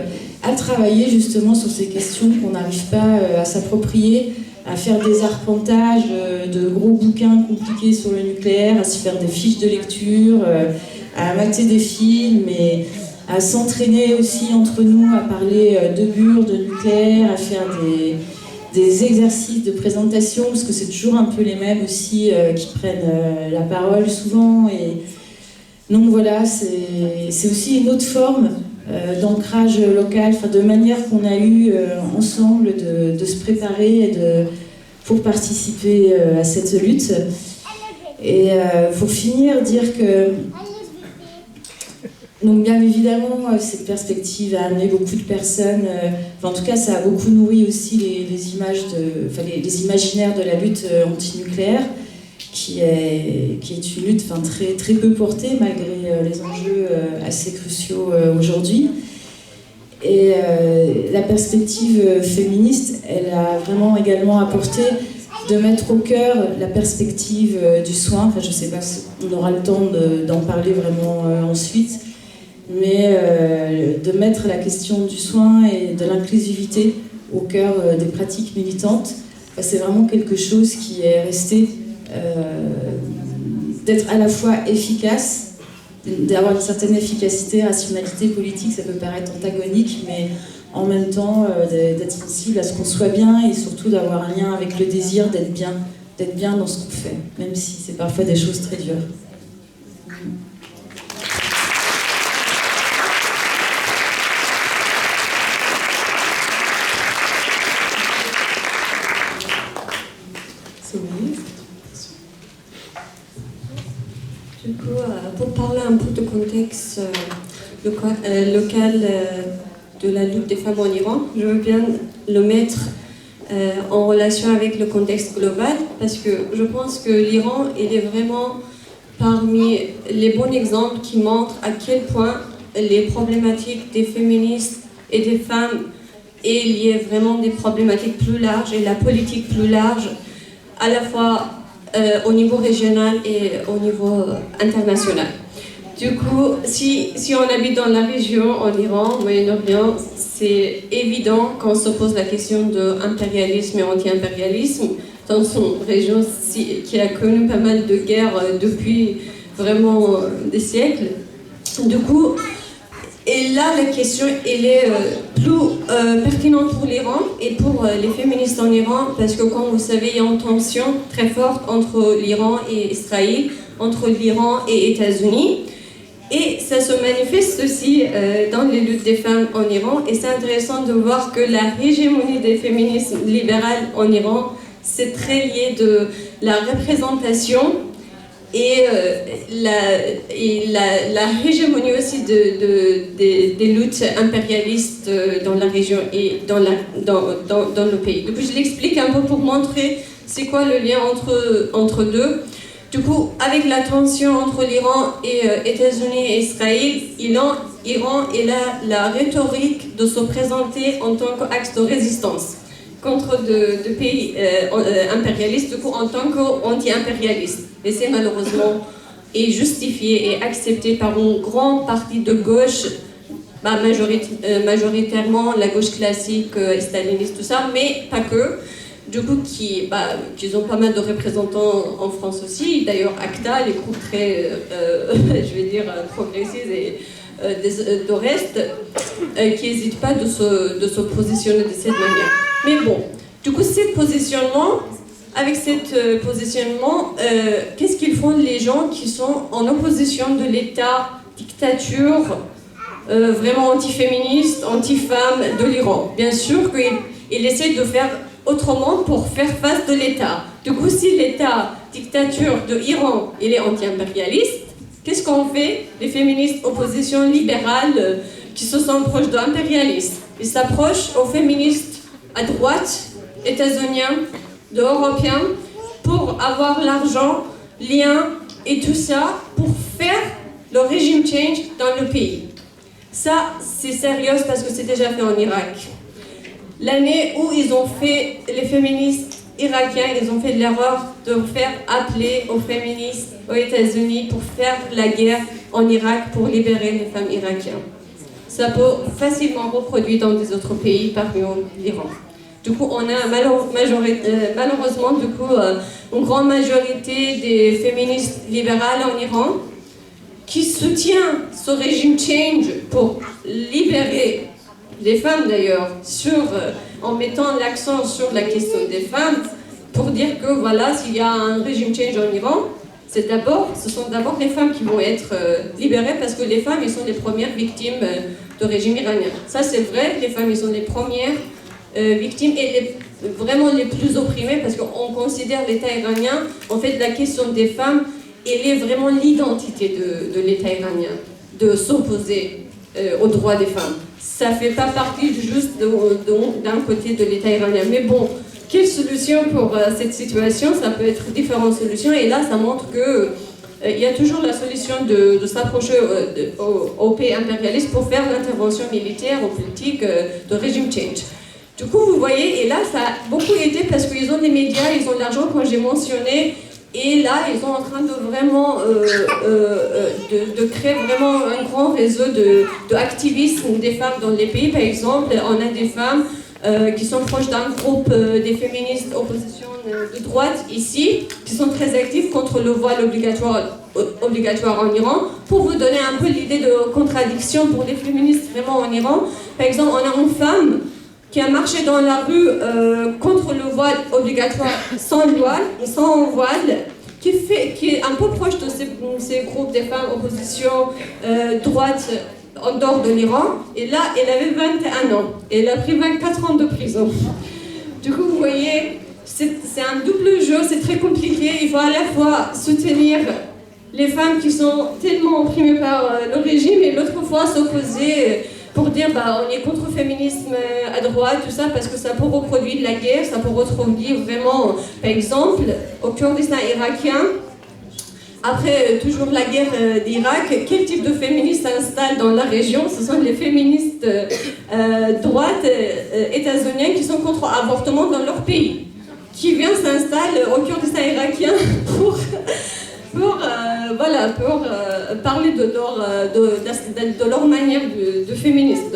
à travailler justement sur ces questions qu'on n'arrive pas à s'approprier, à faire des arpentages de gros bouquins compliqués sur le nucléaire, à se faire des fiches de lecture, à mater des films, et à s'entraîner aussi entre nous, à parler de bure, de nucléaire, à faire des exercices de présentation, parce que c'est toujours un peu les mêmes aussi qui prennent la parole souvent. Et donc voilà, c'est aussi une autre forme d'ancrage local, de manière qu'on a eu ensemble de se préparer pour participer à cette lutte. Et pour finir, dire que Donc bien évidemment, cette perspective a amené beaucoup de personnes, en tout cas ça a beaucoup nourri aussi les images les imaginaires de la lutte antinucléaire, qui est une lutte très, très peu portée malgré les enjeux assez cruciaux aujourd'hui. Et la perspective féministe, elle a vraiment également apporté de mettre au cœur la perspective du soin. Je ne sais pas si on aura le temps d'en parler vraiment ensuite, mais de mettre la question du soin et de l'inclusivité au cœur des pratiques militantes. C'est vraiment quelque chose qui est resté d'être à la fois efficace, d'avoir une certaine efficacité, rationalité politique. Ça peut paraître antagonique, mais en même temps d'être sensible à ce qu'on soit bien et surtout d'avoir un lien avec le désir d'être bien dans ce qu'on fait, même si c'est parfois des choses très dures. Du coup, pour parler un peu du contexte local de la lutte des femmes en Iran, je veux bien le mettre en relation avec le contexte global, parce que je pense que l'Iran, il est vraiment parmi les bons exemples qui montrent à quel point les problématiques des féministes et des femmes est liée vraiment des problématiques plus larges et la politique plus large, à la fois au niveau régional et au niveau international. Du coup, si on habite dans la région, en Iran, Moyen-Orient, c'est évident qu'on se pose la question de impérialisme et anti-impérialisme dans une région qui a connu pas mal de guerres depuis vraiment des siècles. Du coup, et là, la question elle est plus pertinente pour l'Iran et pour les féministes en Iran, parce que comme vous savez, il y a une tension très forte entre l'Iran et Israël, entre l'Iran et les États-Unis. Et ça se manifeste aussi dans les luttes des femmes en Iran. Et c'est intéressant de voir que la hégémonie des féministes libérales en Iran, c'est très lié de la représentation et la hégémonie aussi des luttes impérialistes dans la région et dans le pays. Donc je l'explique un peu pour montrer c'est quoi le lien entre deux. Du coup, avec la tension entre l'Iran et États-Unis et Israël, Iran il a la rhétorique de se présenter en tant qu'axe de résistance contre de pays impérialistes, du coup en tant qu'anti-impérialiste. Et c'est malheureusement justifié et accepté par une grande partie de gauche, majoritairement la gauche classique, staliniste, tout ça, mais pas que. Du coup, qui ont pas mal de représentants en France aussi. D'ailleurs, ACTA, les groupes très, je vais dire, progressistes et de reste, qui n'hésitent pas de se positionner de cette manière. Mais bon, du coup, avec ce positionnement, qu'est-ce qu'ils font les gens qui sont en opposition de l'État, dictature, vraiment anti-féministe, anti-femme de l'Iran? Bien sûr qu'ils essaient de faire autrement pour faire face de l'État. Du coup, si l'État, dictature de l'Iran, il est anti-impérialiste, qu'est-ce qu'on fait? Les féministes opposition libérale qui se sentent proches de l'impérialisme. Ils s'approchent aux féministes à droite, états-uniens, européens, pour avoir l'argent, lien et tout ça, pour faire le régime change dans le pays. Ça, c'est sérieux parce que c'est déjà fait en Irak. L'année où ils ont fait, les féministes irakiens, ils ont fait l'erreur de faire appeler aux féministes aux États-Unis pour faire la guerre en Irak pour libérer les femmes irakiennes. Ça peut facilement reproduire dans des autres pays parmi l'Iran. Du coup, on a malheureusement une grande majorité des féministes libérales en Iran qui soutient ce régime change pour libérer les femmes d'ailleurs, en mettant l'accent sur la question des femmes, pour dire que voilà, s'il y a un régime change en Iran, ce sont d'abord les femmes qui vont être libérées, parce que les femmes, elles sont les premières victimes du régime iranien. Ça c'est vrai, les femmes, elles sont les premières victimes et vraiment les plus opprimées, parce qu'on considère l'État iranien, en fait la question des femmes, elle est vraiment l'identité de l'État iranien. de s'opposer aux droits des femmes. Ça ne fait pas partie juste d'un côté de l'État iranien. Mais bon, quelle solution pour cette situation? Ça peut être différentes solutions. Et là, ça montre qu'il y a toujours la solution de s'approcher au pays impérialiste pour faire l'intervention militaire ou politique de régime change. Du coup, vous voyez, et là, ça a beaucoup aidé parce qu'ils ont des médias, ils ont de l'argent, comme j'ai mentionné. Et là, ils sont en train de vraiment de créer vraiment un grand réseau d'activisme des femmes dans les pays. Par exemple, on a des femmes qui sont proches d'un groupe des féministes opposition de droite ici, qui sont très actives contre le voile obligatoire en Iran. Pour vous donner un peu l'idée de contradiction pour les féministes vraiment en Iran, par exemple, on a une femme qui a marché dans la rue contre le voile obligatoire sans voile, qui est un peu proche de ces groupes des femmes opposition droite en dehors de l'Iran. Et là, elle avait 21 ans. Et elle a pris 24 ans de prison. Du coup, vous voyez, c'est un double jeu, c'est très compliqué. Il faut à la fois soutenir les femmes qui sont tellement opprimées par le régime et l'autre fois s'opposer pour dire on est contre le féminisme à droite, tout ça, parce que ça peut reproduire la guerre, ça peut reproduire vraiment, par exemple, au Kurdistan irakien, après toujours la guerre d'Irak, quel type de féministes s'installent dans la région? Ce sont les féministes droites états-uniennes qui sont contre l'avortement dans leur pays, qui viennent s'installer au Kurdistan irakien pour parler de leur manière de féministe,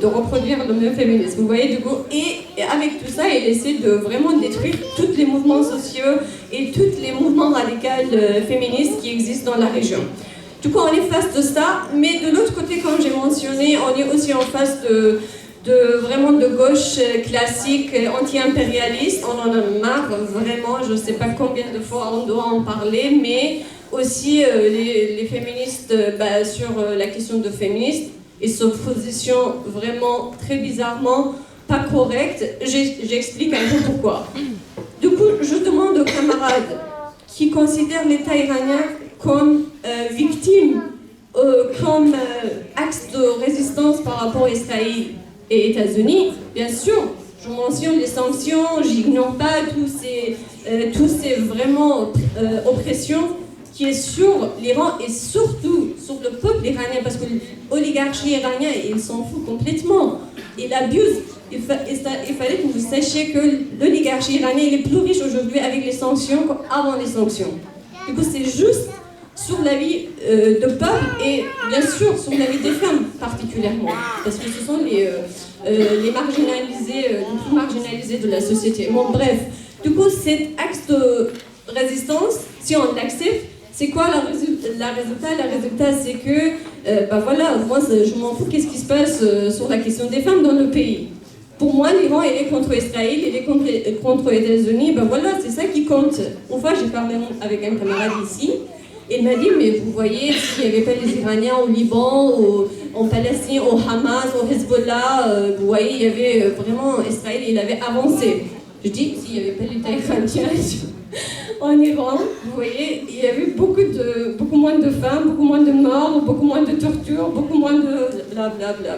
de reproduire le même féminisme. Vous voyez, du coup, et avec tout ça, il essaie de vraiment détruire tous les mouvements sociaux et tous les mouvements radicaux féministes qui existent dans la région. Du coup, on est face de ça, mais de l'autre côté, comme j'ai mentionné, on est aussi en face vraiment de gauche classique, anti-impérialiste. On en a marre, vraiment, je ne sais pas combien de fois on doit en parler, mais aussi les féministes sur la question de féministes, ils se positionnent vraiment très bizarrement, pas correct. J'explique un peu pourquoi. Du coup, je demande aux camarades qui considèrent l'État iranien comme victime, comme axe de résistance par rapport à Israël et États-Unis, bien sûr, je mentionne les sanctions, j'ignore pas tous ces vraiment oppressions qui est sur l'Iran et surtout sur le peuple iranien, parce que l'oligarchie iranienne, il s'en fout complètement, il abuse. Il fallait que vous sachiez que l'oligarchie iranienne est plus riche aujourd'hui avec les sanctions qu'avant les sanctions. Du coup, c'est juste sur la vie de peuple et bien sûr sur la vie des femmes particulièrement, parce que ce sont les marginalisés, les plus marginalisés de la société. Bon, bref, du coup, cet axe de résistance, si on l'accepte, c'est quoi le résultat? Le résultat, c'est que, voilà, moi, je m'en fous qu'est-ce qui se passe sur la question des femmes dans le pays. Pour moi, l'Iran, il est contre Israël, il est contre les États-Unis, voilà, c'est ça qui compte. Une fois, j'ai parlé avec un camarade ici, il m'a dit, mais vous voyez, s'il n'y avait pas les Iraniens au Liban, en Palestine, au Hamas, au Hezbollah, vous voyez, il y avait vraiment, Israël, il avait avancé. Je dis, s'il n'y avait pas l'État iranien en Iran, vous voyez, il y avait beaucoup moins de femmes, beaucoup moins de morts, beaucoup moins de tortures, beaucoup moins de blablabla.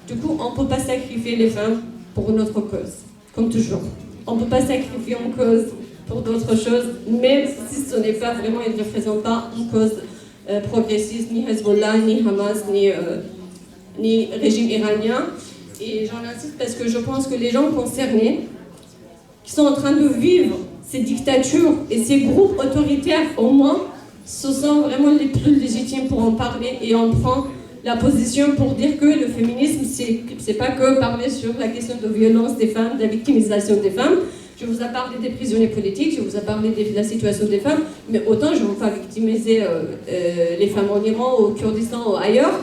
Du coup, on ne peut pas sacrifier les femmes pour une autre cause, comme toujours. On ne peut pas sacrifier une cause pour d'autres choses, même si ce n'est pas vraiment, il ne représente pas une cause progressiste, ni Hezbollah, ni Hamas, ni régime iranien. Et j'en insiste parce que je pense que les gens concernés, qui sont en train de vivre ces dictatures et ces groupes autoritaires, au moins, ce sont vraiment les plus légitimes pour en parler et on prend la position pour dire que le féminisme, c'est pas que parler sur la question de violence des femmes, de la victimisation des femmes. Je vous ai parlé des prisonniers politiques, je vous ai parlé de la situation des femmes, mais autant je ne veux pas victimiser les femmes en Iran, au Kurdistan ou ailleurs,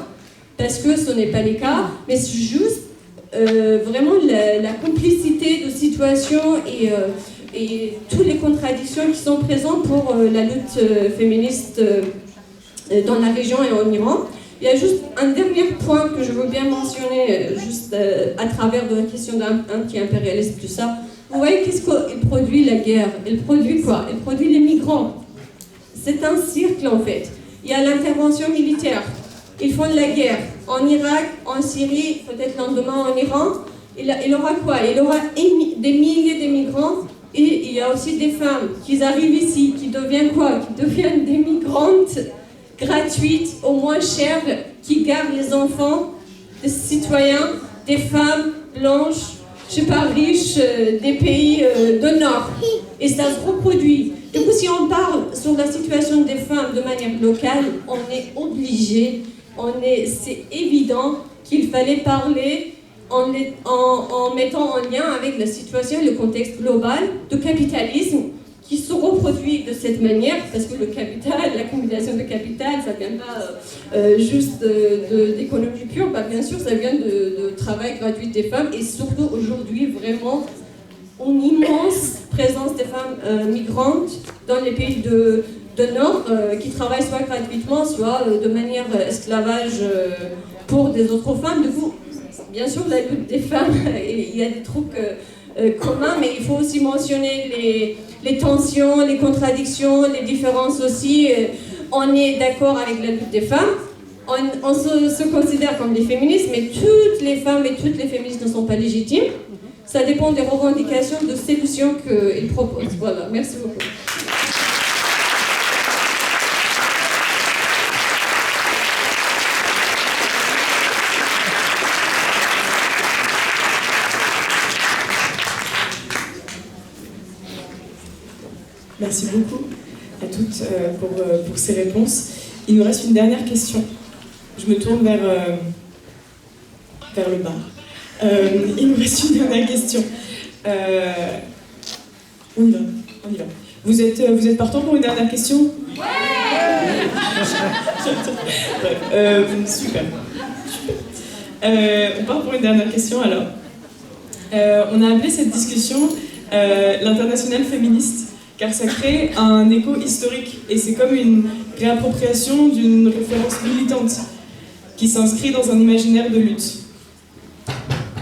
parce que ce n'est pas le cas, mais c'est juste vraiment la complicité de situation et toutes les contradictions qui sont présentes pour la lutte féministe dans la région et en Iran. Il y a juste un dernier point que je veux bien mentionner, juste à travers de la question d'anti-impérialisme, tout ça. Vous voyez qu'est-ce qu'il produit la guerre? Elle produit quoi? Elle produit les migrants. C'est un cercle en fait. Il y a l'intervention militaire. ils font la guerre en Irak, en Syrie, peut-être lendemain en Iran. Il aura quoi? Il aura des milliers de migrants et il y a aussi des femmes qui arrivent ici, qui deviennent quoi? Qui deviennent des migrantes gratuites, au moins chères, qui gardent les enfants des citoyens, des femmes blanches, je sais pas, riches, des pays du Nord. Et ça se reproduit. Du coup, si on parle sur la situation des femmes de manière locale, on est obligé, c'est évident qu'il fallait parler en mettant en lien avec la situation et le contexte global du capitalisme qui se reproduit de cette manière, parce que le capital, l'accumulation de capital, ça ne vient pas juste d'économie pure, bah, bien sûr, ça vient de travail gratuit des femmes, et surtout aujourd'hui, vraiment, une immense présence des femmes migrantes dans les pays de Nord qui travaillent soit gratuitement, soit de manière esclavage pour des autres femmes. Du coup, bien sûr, la lutte des femmes, il y a des trucs communs, mais il faut aussi mentionner les tensions, les contradictions, les différences aussi. On est d'accord avec la lutte des femmes, on se considère comme des féministes, mais toutes les femmes et toutes les féministes ne sont pas légitimes. Ça dépend des revendications de solutions qu'ils proposent. Voilà, merci beaucoup. Merci beaucoup à toutes pour ces réponses. Il nous reste une dernière question. Je me tourne vers le bar. Il nous reste une dernière question. On y va. Vous êtes partant pour une dernière question? Ouais. Super. On part pour une dernière question alors. On a appelé cette discussion l'internationale féministe, car ça crée un écho historique et c'est comme une réappropriation d'une référence militante qui s'inscrit dans un imaginaire de lutte.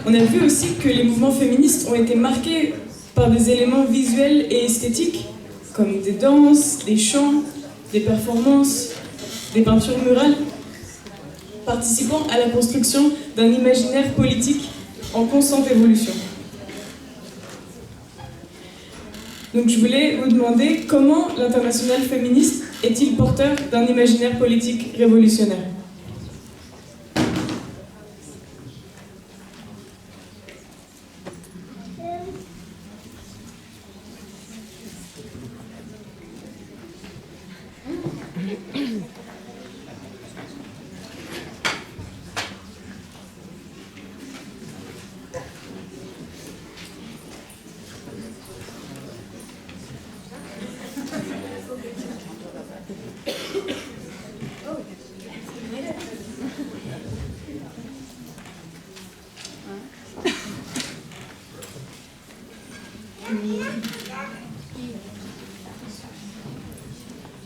On a vu aussi que les mouvements féministes ont été marqués par des éléments visuels et esthétiques, comme des danses, des chants, des performances, des peintures murales, participant à la construction d'un imaginaire politique en constante évolution. Donc je voulais vous demander comment l'international féministe est-il porteur d'un imaginaire politique révolutionnaire ?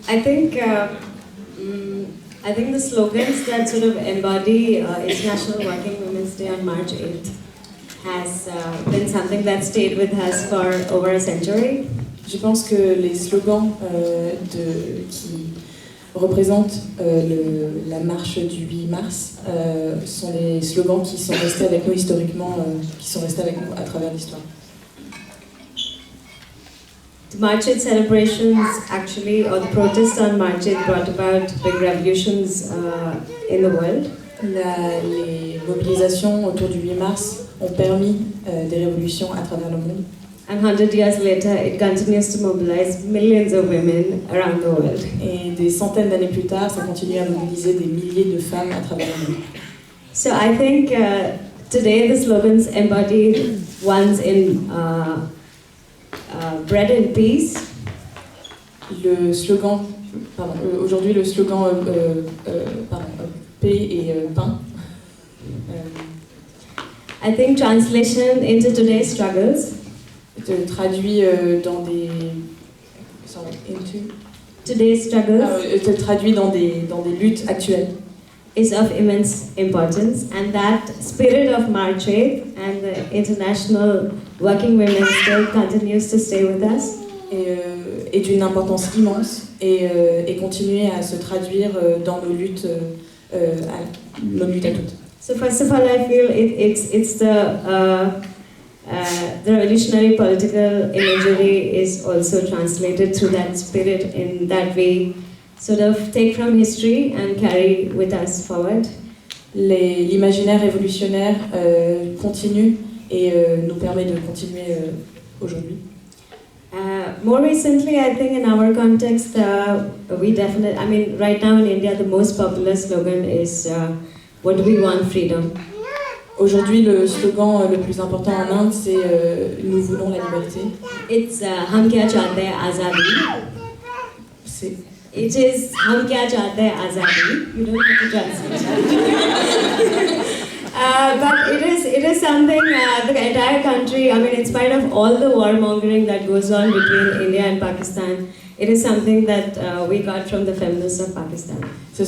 I think the slogans that sort of embody International Working Women's Day on March 8th has been something that stayed with us for over a century. Je pense que les slogans qui représentent la marche du 8 mars sont les slogans qui sont restés avec nous historiquement, qui sont restés avec nous à travers l'histoire. The March 8 celebrations actually, or the protests on March 8 brought about big revolutions in the world. Les mobilisations autour du 8 mars ont permis des révolutions à travers le monde. And 100 years later, it continues to mobilize millions of women around the world. Et des centaines d'années plus tard, ça continue à mobiliser des milliers de femmes à travers le monde. So I think today the slogans embody ones in bread and peace. Aujourd'hui le slogan paix et pain. I think translation into today's struggles. Traduit dans des. Today's struggles. Traduit dans des luttes actuelles. Is of immense importance, and that spirit of March 8th and the International Working Women's Day continues to stay with us. Et d'une importance immense et continuer à se traduire dans nos luttes à nos luttes à toutes. So first of all, I feel it's the revolutionary political imagery is also translated through that spirit in that we sort of take from history and carry with us forward. L'imaginaire révolutionnaire continue et nous permet de continuer aujourd'hui. More recently, I think in our context, we definitely, I mean, right now in India, the most popular slogan is, what do we want? Freedom. Aujourd'hui, le slogan le plus important en Inde, c'est nous voulons la liberté. It's Hum kya chahte hain azadi. It is Hum kya chahte hain azadi. You don't have to translate. But it is something the entire country, I mean, in spite of all the warmongering that goes on between India and Pakistan, it is something that we got from the feminists of Pakistan. C'est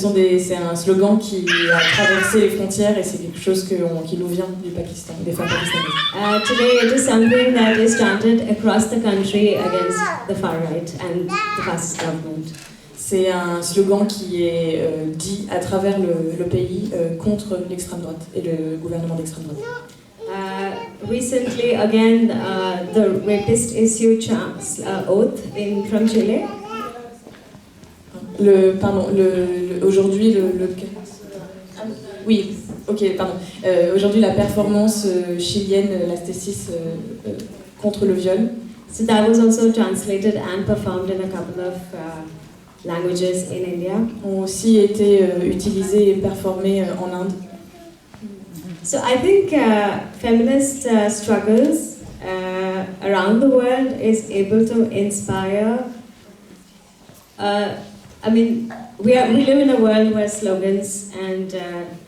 un slogan qui a traversé les frontières et c'est quelque chose qui nous vient du Pakistan, des femmes pakistanaises. Today it is something that is chanted across the country against the far right and the fascist government. C'est un slogan qui est dit à travers le pays contre l'extrême droite et le gouvernement d'extrême droite. Recently, again, the rapist issued oath from Chile. Aujourd'hui, oui, ok, pardon. Aujourd'hui, la performance chilienne, la Stécis, contre le viol. So that was also translated and performed in a couple of languages in India. Ont aussi été utilisés et performés en Inde. So I think feminist struggles around the world is able to inspire. I mean, we live in a world where slogans and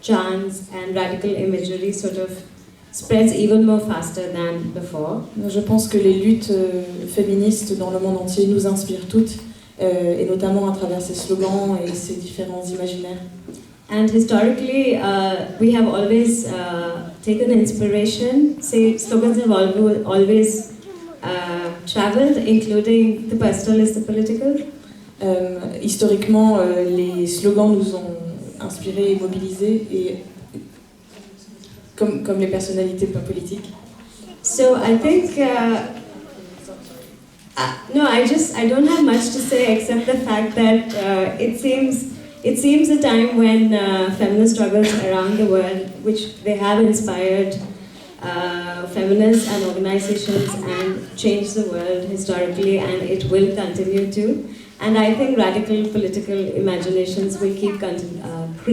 chants and radical imagery sort of spreads even more faster than before. Je pense que les luttes féministes dans le monde entier nous inspirent toutes, et notamment à travers ces slogans et ces différents imaginaires. And historically, we have always taken inspiration. Say, slogans have always traveled, including the personal is the political. Historiquement, les slogans nous ont inspirés et mobilisés, et comme les personnalités politiques. So I think no, I don't have much to say except the fact that it seems a time when feminist struggles around the world, which they have inspired feminists and organizations and changed the world historically, and it will continue to. And I think radical political imaginations will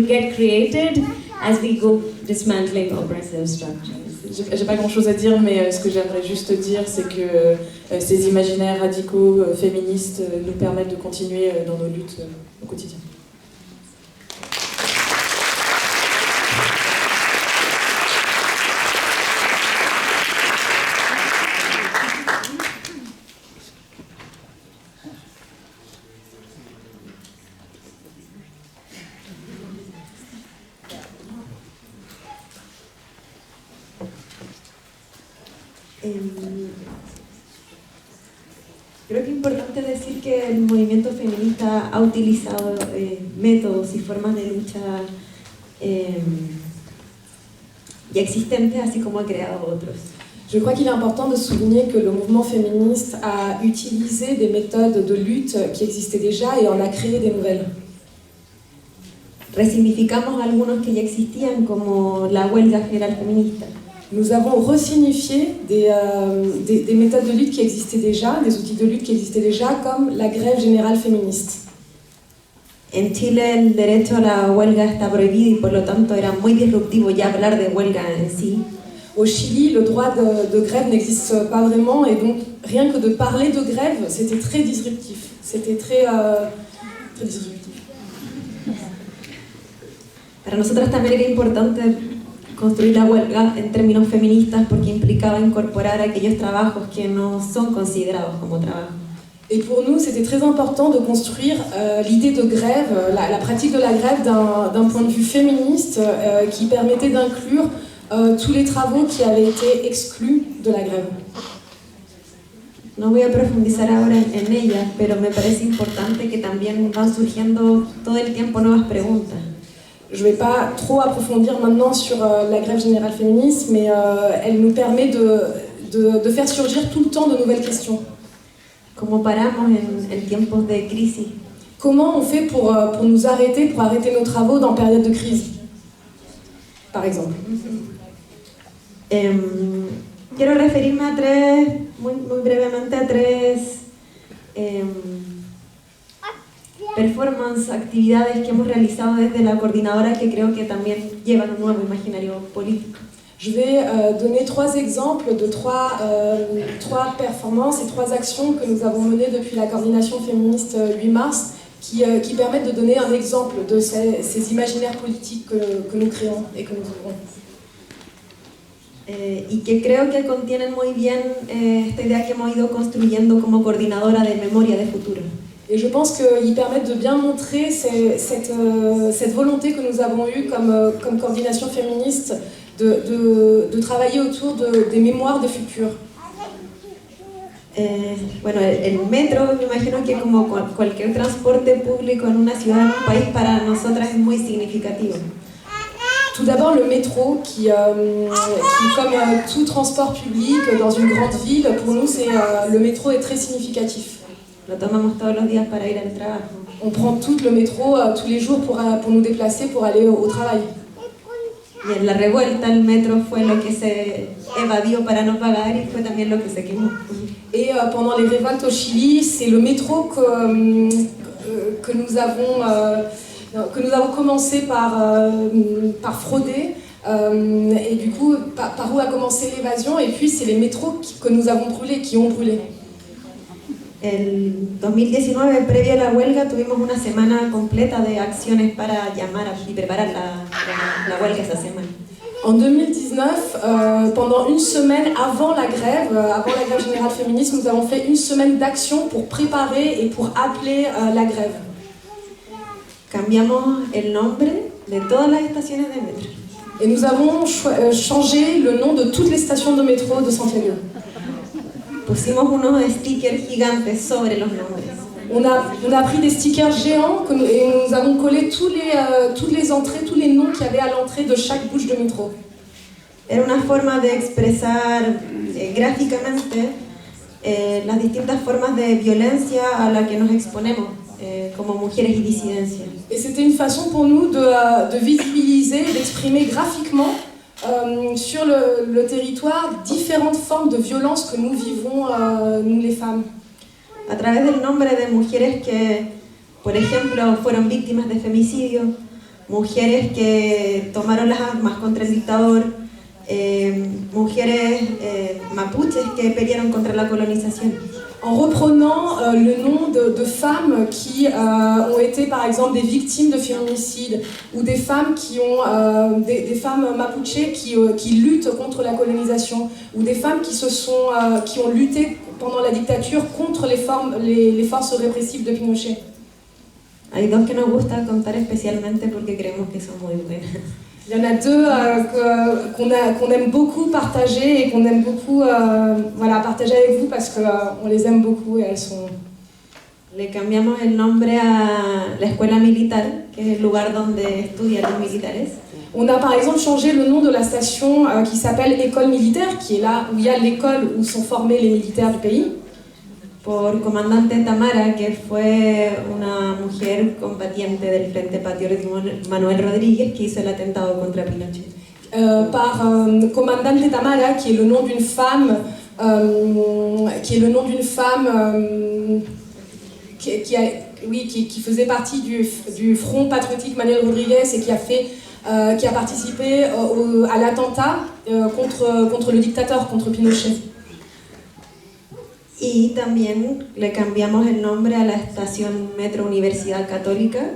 get created as we go dismantling oppressive structures. J'ai pas grand chose à dire, mais ce que j'aimerais juste dire, c'est que ces imaginaires radicaux féministes nous permettent de continuer dans nos luttes au quotidien. Creo que es importante decir que el movimiento feminista ha utilizado métodos y formas de lucha ya existentes, así como ha creado otros. Je crois qu'il est important de souligner que le mouvement féministe a utilisé des méthodes de lutte qui existaient déjà et en a créé des nouvelles. Resignificamos algunos que ya existían, como la huelga general feminista. Nous avons resignifié des méthodes de lutte qui existaient déjà, des outils de lutte qui existaient déjà, comme la grève générale féministe. En Chile el derecho a la huelga está prohibido y por lo tanto era muy disruptivo ya hablar de huelga en sí. Au Chili, le droit de grève n'existe pas vraiment et donc rien que de parler de grève, c'était très disruptif. C'était très disruptif. Para nosotras también era importante construir la huelga en términos feministas porque implicaba incorporar aquellos trabajos que no son considerados como trabajo. Et pour nous, c'était très important de construire l'idée de grève, la pratique de la grève d'un point de vue féministe qui permettait d'inclure tous les travaux qui avaient été exclus de la grève. No voy a profundizar ahora en ellas, pero me parece importante que también van surgiendo todo el tiempo nuevas preguntas. Je ne vais pas trop approfondir maintenant sur la grève générale féministe, mais elle nous permet de faire surgir tout le temps de nouvelles questions. ¿Cómo paramos en tiempos de crisis? Comment on fait pour nous arrêter, pour arrêter nos travaux dans période de crise, par exemple? Quiero referirme a muy brevemente a tres performances, actividades que hemos realizado desde la coordinadora que creo que también llevan un nuevo imaginario político. Je vais donner 3 exemples de 3 performances et 3 actions que nous avons menées depuis la coordination féministe 8 mars qui permettent de donner un exemple de ces imaginaires politiques que nous créons et que nous ouvrons. Y que creo que contienen muy bien esta idea que hemos ido construyendo como coordinadora de memoria de futuro. Et je pense qu'ils permettent de bien montrer cette volonté que nous avons eue comme coordination féministe de travailler autour des mémoires de futur. Bueno, el metro, me imagino que como cualquier transporte público en una ciudad, en un país, para nosotras es muy significativo. Tout d'abord, le métro, qui comme tout transport public dans une grande ville, pour nous, le métro est très significatif. Lo tomamos todos los días para ir al trabajo. On prend tout le métro tous les jours pour nous déplacer, pour aller au travail. Y en la revuelta el metro fue lo que se evadió para no pagar y fue también lo que se quemó. Et pendant les révoltes au Chili, c'est le métro que nous avons commencé par frauder. Et du coup, par où a commencé l'évasion, et puis c'est les métros que nous avons brûlés, qui ont brûlé. En 2019, previo a la huelga, tuvimos una semana completa de acciones para llamar y preparar la huelga esa semana. En 2019, pendant une semaine avant la grève générale féministe, nous avons fait une semaine d'action pour préparer et pour appeler la grève. Cambiamos el nombre de todas las estaciones de metro. Et nous avons changé le nom de toutes les stations de métro de Santiago. Pusimos unos stickers gigantes sobre los nombres. On a pris des stickers géants et nous avons collé toutes les entrées, tous les noms qu'il y avait à l'entrée de chaque bouche de métro. Era una forma de expresar gráficamente las distintas formas de violencia a la que nos exponemos como mujeres y disidencias. Et c'était une façon pour nous de visibiliser, d'exprimer graphiquement sur le territoire différentes formes de violence que nous vivons, nous les femmes. A través del nombre de mujeres que, por ejemplo, fueron víctimas de femicidio, mujeres que tomaron las armas contra el dictador, mujeres mapuches que pelearon contra la colonización. En reprenant le nom de femmes qui ont été par exemple des victimes de féminicide, ou des femmes des femmes mapuches qui luttent contre la colonisation, ou des femmes qui ont lutté pendant la dictature contre les forces répressives de Pinochet. Hay dos que nos gusta contar especialmente porque creemos que son muy buenas. Il y en a 2 qu'on aime beaucoup partager et qu'on aime beaucoup partager avec vous parce qu'on les aime beaucoup et elles sont... Le cambiamos el nombre a la escuela militar, que es el lugar donde estudian los militares. On a par exemple changé le nom de la station qui s'appelle École militaire, qui est là où il y a l'école où sont formés les militaires du pays. Por comandante Tamara, que fue una mujer combatiente del Frente Patriótico Manuel Rodríguez, que hizo el atentado contra Pinochet. Par Comandante Tamara, qui est le nom d'une femme, qui faisait partie du Front Patriotique Manuel Rodríguez et qui a participé à l'attentat contre le dictateur, contre Pinochet. Y también le cambiamos el nombre a la estación Metro Universidad Católica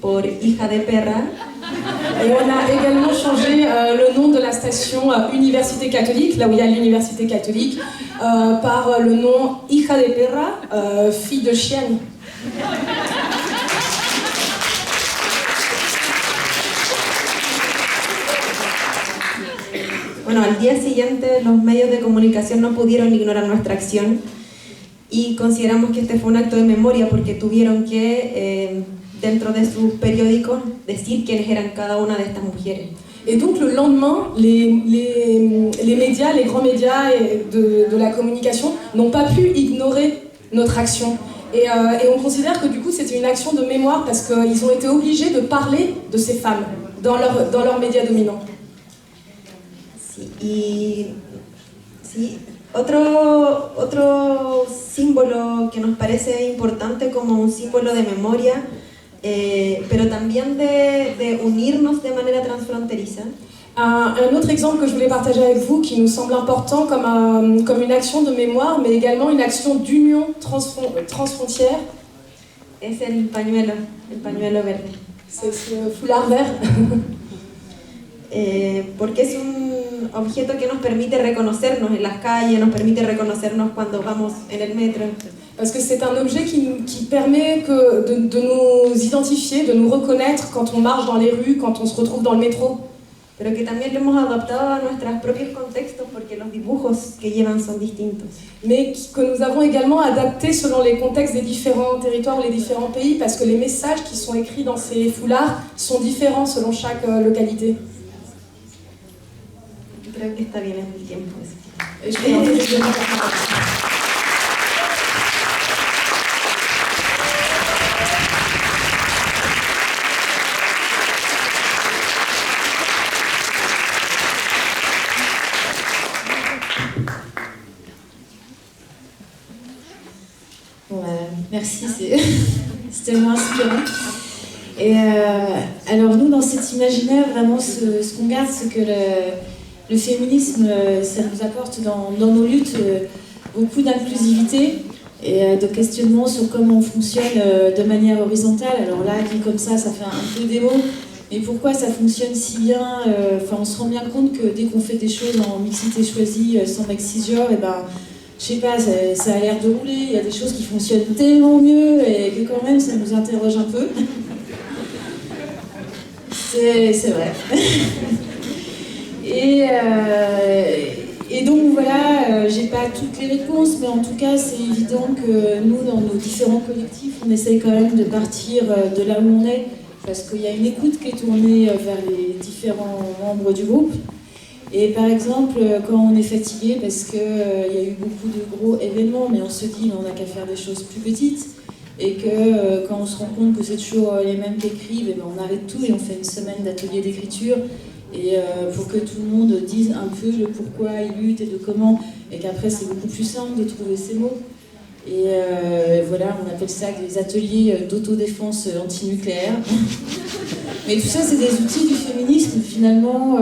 por Hija de Perra. Et on a également changé le nom de la station Université Catholique, là où il y a l'Université Catholique, par le nom Hija de Perra, fille de chienne. Bueno, al día siguiente los medios de comunicación no pudieron ignorar nuestra acción y consideramos que este fue un acto de memoria porque tuvieron que dentro de sus periódicos decir quiénes eran cada una de estas mujeres. Et donc le lendemain, les médias, les grands médias de la communication n'ont pas pu ignorer notre action. Et on considère que du coup c'était une action de mémoire parce qu'ils ont été obligés de parler de ces femmes dans leurs médias dominants. Sí, otro símbolo que nos parece importante como un símbolo de memoria, pero también de unirnos de manera transfronteriza. Un autre exemple que je voulais partager avec vous, qui nous semble important comme une action de mémoire, mais également une action d'union transfrontière, es el pañuelo verde. C'est ce foulard vert. Porque es un objeto que nos permite reconocernos en las calles, nos permite reconocernos cuando vamos en el metro. Parce que c'est un objet qui permet de nous identifier, de nous reconnaître quand on marche dans les rues, quand on se retrouve dans le métro. Pero que también lo hemos adaptado a nuestros propios contextos porque los dibujos que llevan son distintos. Mais que nous avons également adapté selon les contextes des différents territoires ou les différents pays, parce que les messages qui sont écrits dans ces foulards sont différents selon chaque localité. Creo que está bien en el tiempo. Et je pense merci, c'était vraiment inspirant. Et alors nous, dans cet imaginaire, vraiment, ce qu'on garde, c'est que le féminisme, ça nous apporte dans nos luttes beaucoup d'inclusivité et de questionnement sur comment on fonctionne de manière horizontale. Alors là, dit comme ça fait un peu démo, mais pourquoi ça fonctionne si bien? On se rend bien compte que dès qu'on fait des choses en mixité choisie, sans mec cisgenre, et ben, je sais pas, ça a l'air de rouler, il y a des choses qui fonctionnent tellement mieux et que quand même ça nous interroge un peu. C'est vrai. Et donc voilà, j'ai pas toutes les réponses, mais en tout cas c'est évident que nous, dans nos différents collectifs, on essaye quand même de partir de là où on est, parce qu'il y a une écoute qui est tournée vers les différents membres du groupe. Et par exemple, quand on est fatigué, parce qu'il y a eu beaucoup de gros événements, mais on se dit on n'a qu'à faire des choses plus petites, et que quand on se rend compte que c'est toujours les mêmes qui écrivent, et ben on arrête tout et on fait une semaine d'atelier d'écriture, et pour que tout le monde dise un peu le pourquoi ils luttent et de comment, et qu'après c'est beaucoup plus simple de trouver ces mots. Et voilà, on appelle ça des ateliers d'autodéfense antinucléaire. Mais tout ça, c'est des outils du féminisme finalement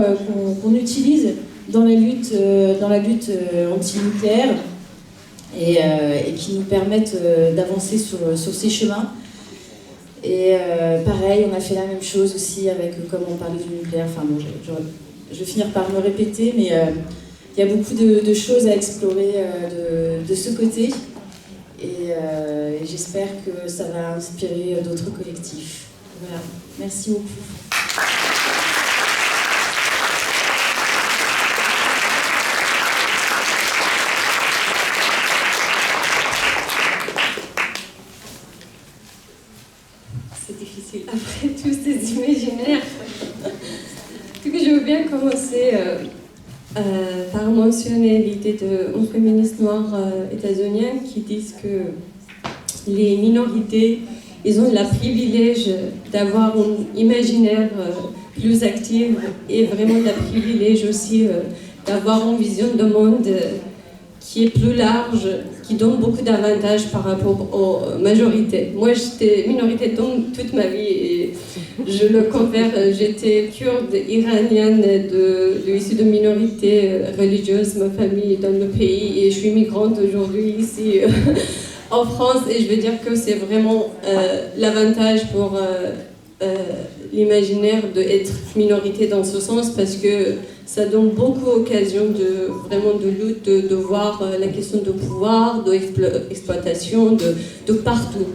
qu'on utilise dans la lutte antinucléaire et qui nous permettent d'avancer sur ces chemins. Et pareil, on a fait la même chose aussi avec comment on parlait du nucléaire. Enfin bon, je vais finir par me répéter, mais il y a beaucoup de choses à explorer de ce côté. Et j'espère que ça va inspirer d'autres collectifs. Voilà, merci beaucoup. C'est difficile après tous ces imaginaires. Donc je veux bien commencer par mentionner l'idée d'un féministe noir états-unien qui disent que les minorités, ils ont le privilège d'avoir un imaginaire plus actif et vraiment le privilège aussi d'avoir une vision de monde qui est plus large, qui donne beaucoup d'avantages par rapport aux majorités. Moi, j'étais minorité toute ma vie et je le confère, j'étais kurde, iranienne, issue de minorité religieuse, ma famille dans le pays, et je suis migrante aujourd'hui ici en France, et je veux dire que c'est vraiment l'avantage pour l'imaginaire d'être minorité dans ce sens, parce que ça donne beaucoup d'occasions de lutte, de voir la question de pouvoir, d'exploitation, de partout.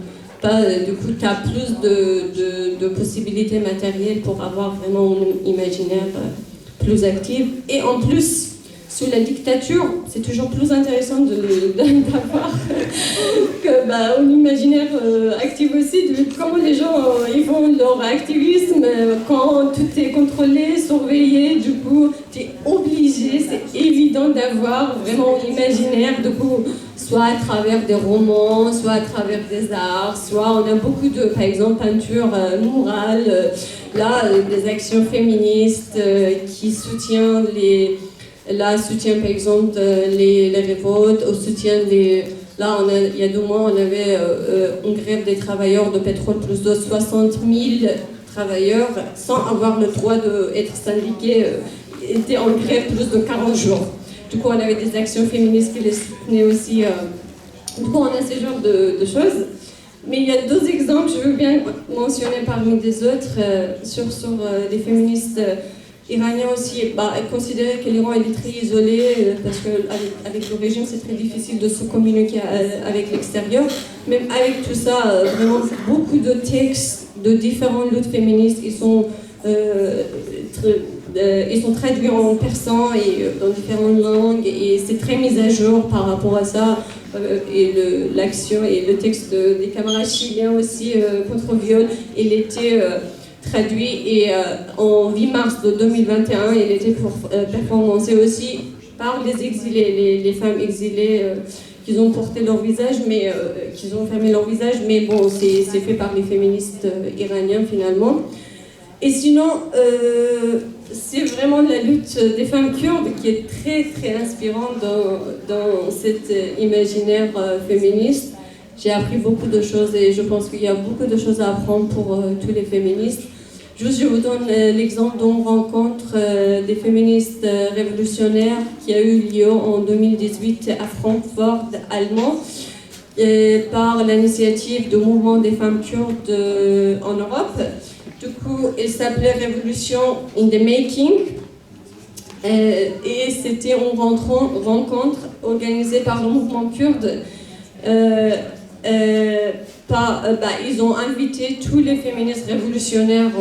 Du coup, tu as plus de possibilités matérielles pour avoir vraiment un imaginaire plus actif. Et en plus, sous la dictature, c'est toujours plus intéressant d'avoir que un imaginaire actif aussi, de comment les gens ils font leur activisme quand tout est contrôlé, surveillé. Du coup, tu es obligé, c'est évident d'avoir vraiment un imaginaire, du coup, soit à travers des romans, soit à travers des arts, soit on a beaucoup de, par exemple, peinture murale, là, des actions féministes qui soutiennent soutient par exemple les révoltes, ou soutient les... Là, il y a 2 mois, on avait une grève des travailleurs de pétrole, plus de 60 000 travailleurs, sans avoir le droit d'être syndiqués, étaient en grève plus de 40 jours. Du coup, on avait des actions féministes qui les soutenaient aussi. Du coup, on a ce genre de choses. Mais il y a 2 exemples, je veux bien mentionner parmi des autres, sur les féministes iraniens aussi. Elles considéraient que l'Iran est très isolé, parce qu'avec le régime, c'est très difficile de se communiquer avec l'extérieur. Même avec tout ça, vraiment beaucoup de textes de différentes luttes féministes, ils sont traduits en persan et dans différentes langues, et c'est très mis à jour par rapport à ça. Et l'action et le texte des camarades chiliens aussi contre viol, il était traduit, et en 8 mars de 2021, il était performancé aussi par les exilés, les femmes exilées qui ont porté leur visage, mais qui ont fermé leur visage, mais bon, c'est fait par les féministes iraniens finalement. Et sinon, c'est vraiment la lutte des femmes kurdes qui est très très inspirante dans cet imaginaire féministe. J'ai appris beaucoup de choses et je pense qu'il y a beaucoup de choses à apprendre pour tous les féministes. Juste, je vous donne l'exemple d'une rencontre des féministes révolutionnaires qui a eu lieu en 2018 à Francfort, allemand, par l'initiative du mouvement des femmes kurdes en Europe. Du coup, il s'appelait Révolution in the Making, et c'était une rencontre organisée par le mouvement kurde. Ils ont invité tous les féministes révolutionnaires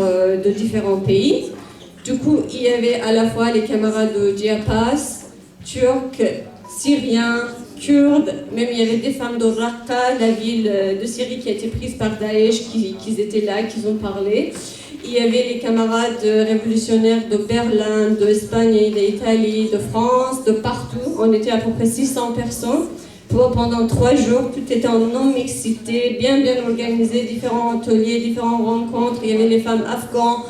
de différents pays. Du coup, il y avait à la fois les camarades de Diyarbakır, turcs, syriens, kurdes, même il y avait des femmes de Raqqa, la ville de Syrie qui a été prise par Daesh, qui étaient là, qui ont parlé. Il y avait les camarades révolutionnaires de Berlin, d'Espagne, d'Italie, de France, de partout. On était à peu près 600 personnes. Pendant 3 jours, tout était en non-mixité, bien organisé, différents ateliers, différentes rencontres. Il y avait les femmes afghanes,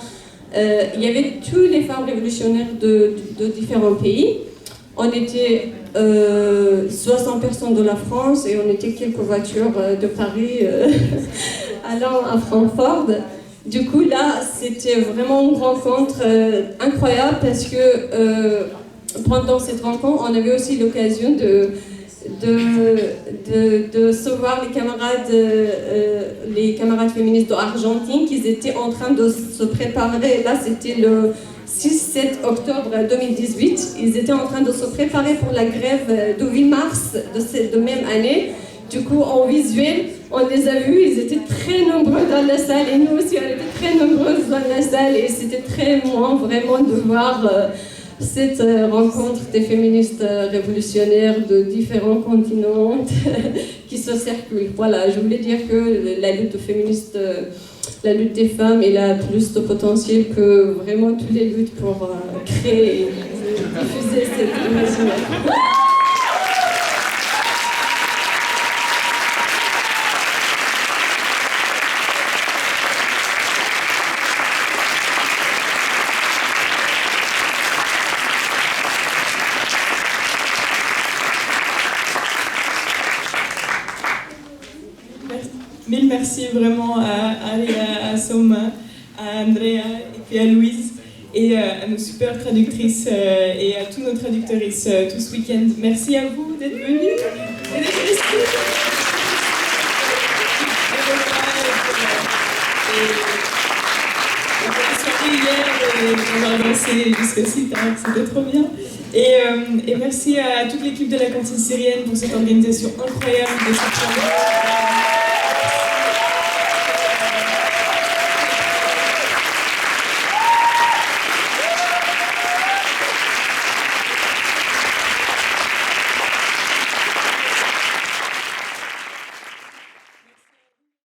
il y avait toutes les femmes révolutionnaires de différents pays. On était 60 personnes de la France et on était quelques voitures de Paris allant à Francfort. Du coup, là, c'était vraiment une rencontre incroyable parce que pendant cette rencontre, on avait aussi l'occasion de recevoir les camarades féministes d'Argentine qui étaient en train de se préparer. Là, c'était le 6-7 octobre 2018. Ils étaient en train de se préparer pour la grève du 8 mars de même année. Du coup, en visuel, on les a vus, ils étaient très nombreux dans la salle et nous aussi, on était très nombreuses dans la salle et c'était très émouvant vraiment de voir cette rencontre des féministes révolutionnaires de différents continents qui se circulent. Voilà, je voulais dire que la lutte féministe, la lutte des femmes, elle a plus de potentiel que vraiment toutes les luttes pour créer et diffuser cette imaginaire. Mille merci vraiment à Aria, à Soma, à Andrea et puis à Louise et à nos super traductrices et à tous nos traductrices tout ce week-end. Merci à vous d'être venus et d'être restés. On a dansé jusqu'à si tard, c'était trop bien. Et merci à toute l'équipe de la cantine syrienne pour cette organisation incroyable de cette soirée.